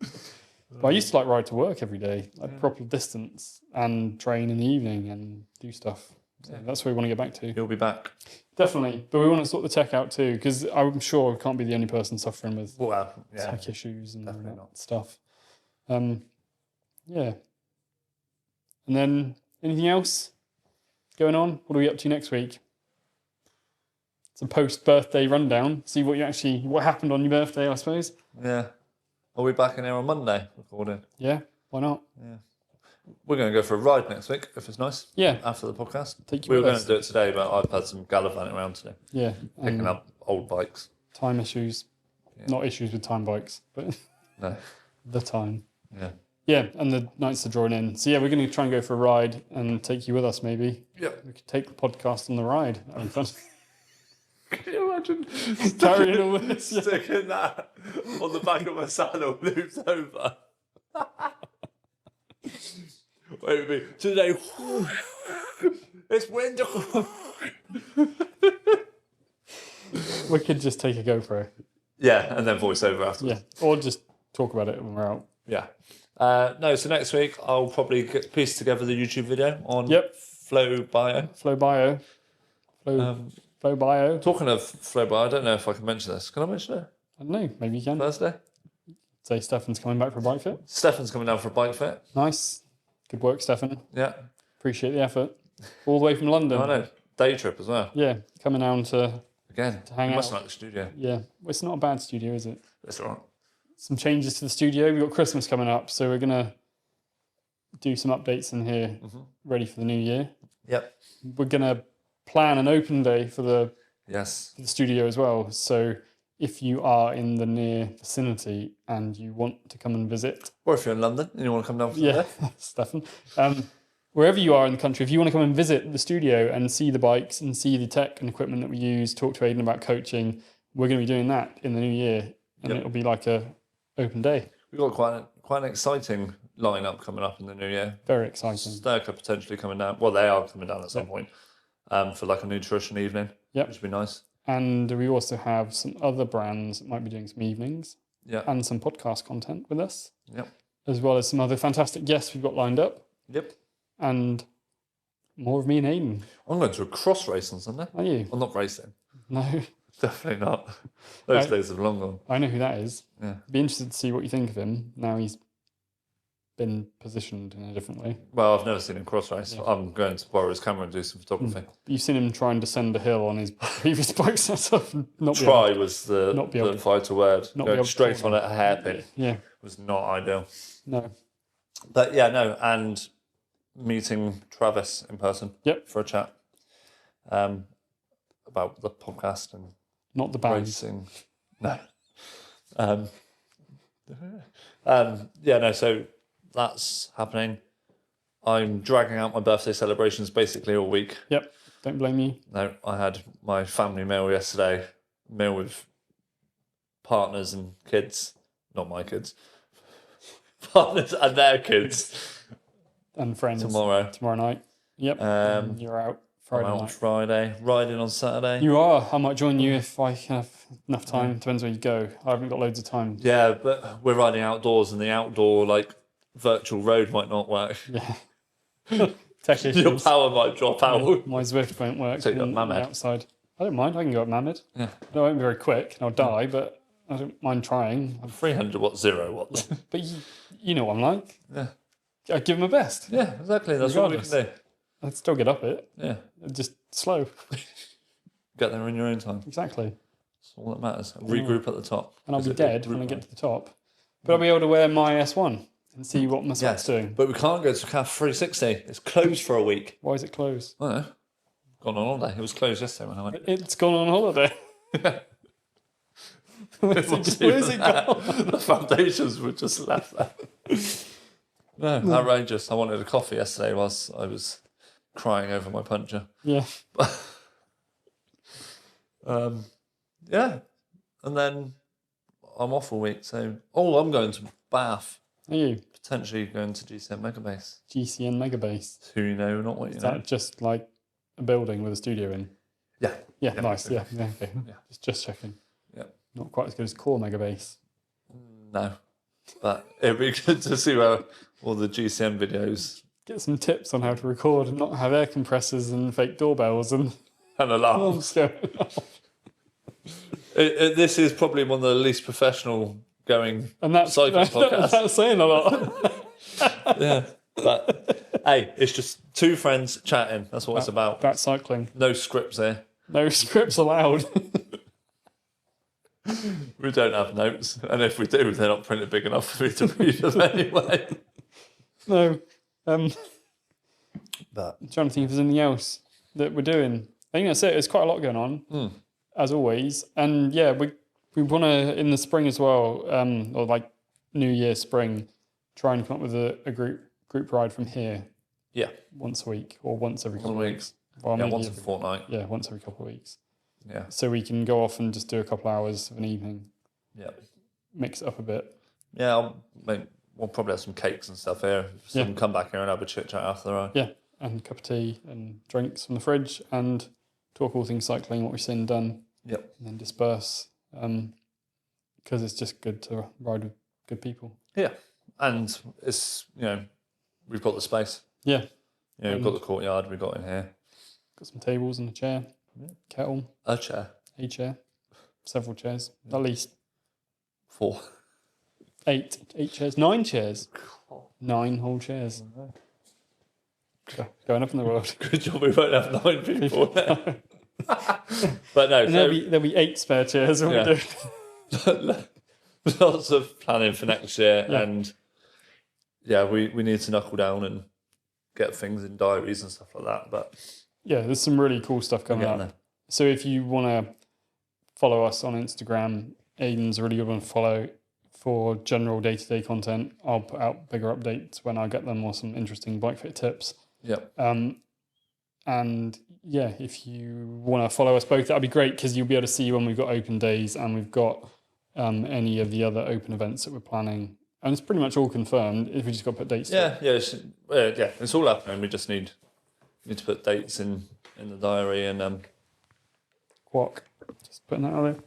[SPEAKER 1] But I used to ride to work every day, proper distance, and train in the evening and do stuff. So that's where we want to get back to.
[SPEAKER 2] You'll be back.
[SPEAKER 1] Definitely. But we want to sort the tech out too, because I'm sure we can't be the only person suffering with tech issues and that stuff. Yeah. And then anything else going on? What are we up to next week? It's a post-birthday rundown. See what happened on your birthday, I suppose.
[SPEAKER 2] Yeah. Are we back in here on Monday recording?
[SPEAKER 1] Yeah, why not?
[SPEAKER 2] Yeah. We're going to go for a ride next week, if it's nice.
[SPEAKER 1] Yeah.
[SPEAKER 2] After the podcast.
[SPEAKER 1] We
[SPEAKER 2] were going to do it today, but I've had some gallivanting around today.
[SPEAKER 1] Yeah.
[SPEAKER 2] Picking up old bikes.
[SPEAKER 1] Time issues. Yeah. Not issues with time bikes, but
[SPEAKER 2] no.
[SPEAKER 1] The time.
[SPEAKER 2] Yeah.
[SPEAKER 1] Yeah, and the nights are drawing in. So yeah, we're going to try and go for a ride and take you with us maybe.
[SPEAKER 2] Yeah.
[SPEAKER 1] We could take the podcast on the ride. That'd be fun.
[SPEAKER 2] Can you imagine
[SPEAKER 1] carrying all this?
[SPEAKER 2] Sticking that on the back of a saddle looped over? Wait a minute. Today, it's winter.
[SPEAKER 1] We could just take a GoPro.
[SPEAKER 2] Yeah, and then voice over afterwards.
[SPEAKER 1] Yeah, or just talk about it when we're out.
[SPEAKER 2] Yeah. No, so next week I'll probably piece together the YouTube video on Flow Bio.
[SPEAKER 1] Flow Bio. Flow Bio.
[SPEAKER 2] Talking of Flow Bio, I don't know if I can mention this. Can I mention it?
[SPEAKER 1] I don't know. Maybe you can.
[SPEAKER 2] Thursday?
[SPEAKER 1] Say Stefan's coming back for a bike fit.
[SPEAKER 2] Stefan's coming down for a bike fit.
[SPEAKER 1] Nice. Good work, Stefan.
[SPEAKER 2] Yeah.
[SPEAKER 1] Appreciate the effort. All the way from London.
[SPEAKER 2] I know. Day trip as well.
[SPEAKER 1] Yeah. Coming down to
[SPEAKER 2] hang out. Must like the studio.
[SPEAKER 1] Yeah. Well, it's not a bad studio, is it?
[SPEAKER 2] That's all right.
[SPEAKER 1] Some changes to the studio. We've got Christmas coming up, so we're going to do some updates in here ready for the new year.
[SPEAKER 2] Yep.
[SPEAKER 1] We're going to plan an open day for the studio as well. So if you are in the near vicinity and you want to come and visit.
[SPEAKER 2] Or if you're in London and you want to come down for the day.
[SPEAKER 1] Stefan. Wherever you are in the country, if you want to come and visit the studio and see the bikes and see the tech and equipment that we use, talk to Aidan about coaching, we're going to be doing that in the new year and it'll be like a open day.
[SPEAKER 2] We've got quite an exciting lineup coming up in the new year.
[SPEAKER 1] Very exciting.
[SPEAKER 2] Sturka potentially coming down. Well, they are coming down at some point for like a nutrition evening,
[SPEAKER 1] Yep.
[SPEAKER 2] which would be nice.
[SPEAKER 1] And we also have some other brands that might be doing some evenings and some podcast content with us, as well as some other fantastic guests we've got lined up.
[SPEAKER 2] Yep.
[SPEAKER 1] And more of me and Aidan.
[SPEAKER 2] I'm going to a cross race on Sunday.
[SPEAKER 1] Are you?
[SPEAKER 2] I'm not racing.
[SPEAKER 1] No.
[SPEAKER 2] Definitely not. Those days have long gone.
[SPEAKER 1] I know who that is.
[SPEAKER 2] Yeah.
[SPEAKER 1] Be interested to see what you think of him. Now he's been positioned in a different way.
[SPEAKER 2] Well, I've never seen him cross race. Yeah. I'm going to borrow his camera and do some photography.
[SPEAKER 1] You've seen him try and descend a hill on his previous bike setup.
[SPEAKER 2] Was the vital word. Going straight on at a hairpin.
[SPEAKER 1] Yeah.
[SPEAKER 2] Was not ideal.
[SPEAKER 1] No.
[SPEAKER 2] But yeah, no, and meeting Travis in person.
[SPEAKER 1] Yep.
[SPEAKER 2] For a chat. About the podcast and
[SPEAKER 1] not the band.
[SPEAKER 2] Racing. No. So that's happening. I'm dragging out my birthday celebrations basically all week.
[SPEAKER 1] Yep. Don't blame you.
[SPEAKER 2] No, I had my family meal yesterday. Meal with partners and kids. Not my kids. Partners and their kids.
[SPEAKER 1] And friends.
[SPEAKER 2] Tomorrow
[SPEAKER 1] night. Yep. You're out Friday
[SPEAKER 2] I'm out
[SPEAKER 1] night.
[SPEAKER 2] Friday. Riding on Saturday.
[SPEAKER 1] You are. I might join you if I have enough time. Depends where you go. I haven't got loads of time.
[SPEAKER 2] Yeah, but we're riding outdoors and the outdoor virtual road might not work.
[SPEAKER 1] Yeah. Tech issues.
[SPEAKER 2] Your power might drop out.
[SPEAKER 1] Yeah, my Zwift won't work.
[SPEAKER 2] Take that Mammoth.
[SPEAKER 1] Outside. I don't mind. I can go up Mammoth.
[SPEAKER 2] Yeah.
[SPEAKER 1] I won't be very quick and I'll die, but I don't mind trying.
[SPEAKER 2] 300 watts, 0 watts.
[SPEAKER 1] But you know what I'm like.
[SPEAKER 2] Yeah.
[SPEAKER 1] I give them my best.
[SPEAKER 2] Yeah, exactly. That's what we can do.
[SPEAKER 1] I'd still get up it.
[SPEAKER 2] Yeah.
[SPEAKER 1] Just slow.
[SPEAKER 2] Get there in your own time.
[SPEAKER 1] Exactly.
[SPEAKER 2] That's all that matters. Regroup at the top.
[SPEAKER 1] And I'll be dead when I get to the top. But I'll be able to wear my S1 and see what my sweat's doing.
[SPEAKER 2] But we can't go to CAF 360. It's closed for a week.
[SPEAKER 1] Why is it closed?
[SPEAKER 2] I don't know. Gone on holiday. It was closed yesterday when I went.
[SPEAKER 1] It's gone on holiday. Where's it gone?
[SPEAKER 2] The foundations were just left there. No, outrageous. I wanted a coffee yesterday whilst I was crying over my puncture.
[SPEAKER 1] Yeah.
[SPEAKER 2] Yeah. And then I'm off all week. So, I'm going to Bath.
[SPEAKER 1] Are you?
[SPEAKER 2] Potentially going to GCN Megabase.
[SPEAKER 1] GCN Megabase.
[SPEAKER 2] Who you know, not what you know.
[SPEAKER 1] Is that just like a building with a studio in?
[SPEAKER 2] Yeah.
[SPEAKER 1] Yeah, nice. Yeah, okay.
[SPEAKER 2] Yeah.
[SPEAKER 1] Just checking.
[SPEAKER 2] Yeah.
[SPEAKER 1] Not quite as good as Core Megabase.
[SPEAKER 2] No. But it'd be good to see where all the GCN videos.
[SPEAKER 1] Get some tips on how to record and not have air compressors and fake doorbells and
[SPEAKER 2] alarms
[SPEAKER 1] going off.
[SPEAKER 2] This is probably one of the least professional going cycling podcasts.
[SPEAKER 1] That's saying a lot.
[SPEAKER 2] Yeah. But hey, it's just two friends chatting. That's what it's about.
[SPEAKER 1] That's cycling.
[SPEAKER 2] No scripts here.
[SPEAKER 1] No scripts allowed.
[SPEAKER 2] We don't have notes. And if we do, they're not printed big enough for me to read them anyway.
[SPEAKER 1] No.
[SPEAKER 2] But
[SPEAKER 1] I'm trying to think if there's anything else that we're doing. I think that's it. There's quite a lot going on, as always. And yeah, we want to, in the spring as well, or like New Year, spring, try and come up with a group ride from here.
[SPEAKER 2] Yeah.
[SPEAKER 1] Once a week or once every couple of weeks.
[SPEAKER 2] Well, once a fortnight.
[SPEAKER 1] Yeah, once every couple of weeks.
[SPEAKER 2] Yeah.
[SPEAKER 1] So we can go off and just do a couple of hours of an evening.
[SPEAKER 2] Yeah.
[SPEAKER 1] Mix it up a bit.
[SPEAKER 2] Yeah, we'll probably have some cakes and stuff here. So we can come back here and have a chit chat after the ride.
[SPEAKER 1] Yeah, and a cup of tea and drinks from the fridge and talk all things cycling, what we've seen and done.
[SPEAKER 2] Yep.
[SPEAKER 1] And then disperse. Because it's just good to ride with good people.
[SPEAKER 2] Yeah. And it's, we've got the space.
[SPEAKER 1] Yeah.
[SPEAKER 2] We've got the courtyard we've got in here.
[SPEAKER 1] Got some tables and a chair. Kettle.
[SPEAKER 2] A chair.
[SPEAKER 1] A chair. Several chairs. At least
[SPEAKER 2] 4.
[SPEAKER 1] 8 chairs. 9 chairs. 9 whole chairs. Going up in the world.
[SPEAKER 2] Good job we won't have 9 people there. But no.
[SPEAKER 1] And there'll be 8 spare chairs when we do.
[SPEAKER 2] Lots of planning for next year. Yeah. And we need to knuckle down and get things in diaries and stuff like that. But
[SPEAKER 1] yeah, there's some really cool stuff coming up. There. So if you want to follow us on Instagram, Aidan's a really good one to follow for general day-to-day content. I'll put out bigger updates when I get them or some interesting bike fit tips.
[SPEAKER 2] Yep.
[SPEAKER 1] And yeah, if you want to follow us both, that'd be great because you'll be able to see when we've got open days and we've got any of the other open events that we're planning. And it's pretty much all confirmed. If we just got to put dates.
[SPEAKER 2] Yeah, it's all happening. We just need to put dates in the diary and
[SPEAKER 1] Quack. Just putting that out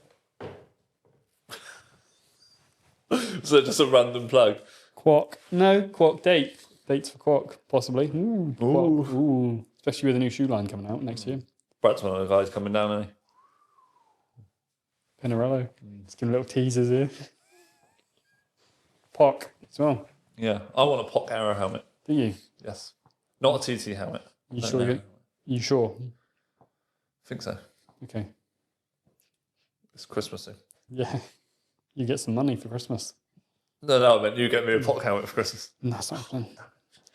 [SPEAKER 1] there.
[SPEAKER 2] So just a random plug.
[SPEAKER 1] Quack. No, Quack date. Dates for Quack, possibly. Ooh. Quack. Ooh. Especially with a new shoe line coming out next year.
[SPEAKER 2] Brad's one of the guys coming down, isn't he?
[SPEAKER 1] Pinarello. Just giving little teasers here. Pock as well.
[SPEAKER 2] Yeah, I want a Pock Arrow helmet.
[SPEAKER 1] Do you?
[SPEAKER 2] Yes. Not a TT helmet.
[SPEAKER 1] You sure?
[SPEAKER 2] I think so.
[SPEAKER 1] Okay.
[SPEAKER 2] It's Christmassy.
[SPEAKER 1] Yeah. You get some money for Christmas.
[SPEAKER 2] No, I meant you get me a Pock helmet for Christmas.
[SPEAKER 1] No, that's not happening.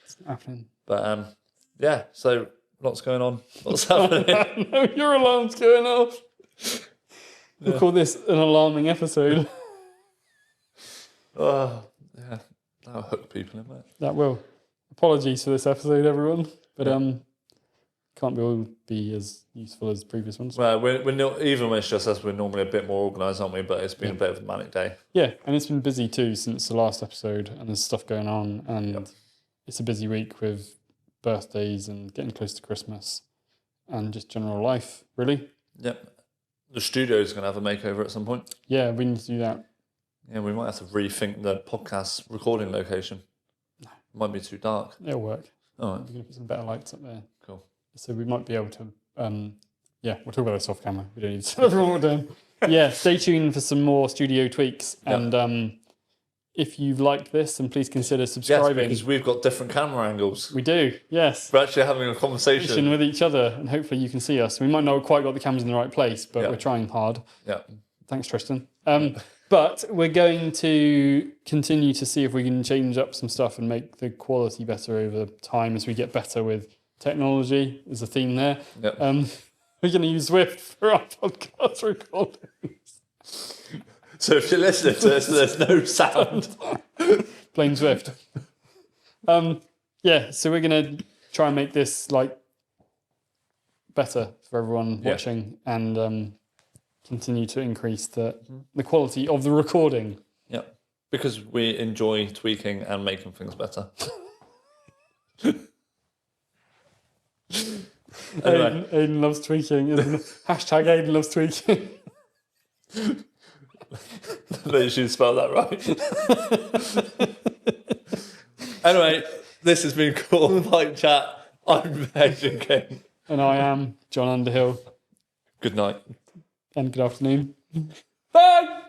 [SPEAKER 1] It's not happening.
[SPEAKER 2] But yeah, so lots going on. Lots happening.
[SPEAKER 1] No, your alarm's going off. We'll call this an alarming episode.
[SPEAKER 2] Oh, yeah. That'll hook people in, mate.
[SPEAKER 1] That will. Apologies for this episode, everyone. But can't all be as useful as previous ones.
[SPEAKER 2] Well, we're not, even when it's just us, we're normally a bit more organised, aren't we? But it's been a bit of a manic day.
[SPEAKER 1] Yeah, and it's been busy too since the last episode, and there's stuff going on, and it's a busy week with birthdays and getting close to Christmas and just general life, really.
[SPEAKER 2] Yep. The studio's going to have a makeover at some point.
[SPEAKER 1] Yeah, we need to do that.
[SPEAKER 2] Yeah, we might have to rethink the podcast recording location. No. It might be too dark.
[SPEAKER 1] It'll work.
[SPEAKER 2] All right.
[SPEAKER 1] We're going to put some better lights up there.
[SPEAKER 2] Cool.
[SPEAKER 1] So we might be able to, we'll talk about this off camera. We don't need to tell everyone what we're doing. Yeah, stay tuned for some more studio tweaks. Yep. And if you've liked this, then please consider subscribing.
[SPEAKER 2] Yes, because we've got different camera angles.
[SPEAKER 1] We do, yes.
[SPEAKER 2] We're actually having a conversation
[SPEAKER 1] with each other, and hopefully you can see us. We might not have quite got the cameras in the right place, but we're trying hard.
[SPEAKER 2] Yeah.
[SPEAKER 1] Thanks, Tristan. But we're going to continue to see if we can change up some stuff and make the quality better over time as we get better with technology. There's a theme there.
[SPEAKER 2] Yep.
[SPEAKER 1] We're going to use Swift for our podcast recordings.
[SPEAKER 2] So if you're listening to this, there's no sound.
[SPEAKER 1] Plain Swift. So we're going to try and make this better for everyone watching and continue to increase the quality of the recording.
[SPEAKER 2] Yeah, because we enjoy tweaking and making things better.
[SPEAKER 1] Anyway. Aidan loves tweaking, isn't it? Hashtag Aidan loves tweaking.
[SPEAKER 2] They should spell that right. Anyway, this has been Cool Mike Chat. I'm Aidan King.
[SPEAKER 1] And I am Jon Underhill.
[SPEAKER 2] Good night.
[SPEAKER 1] And good afternoon. Bye!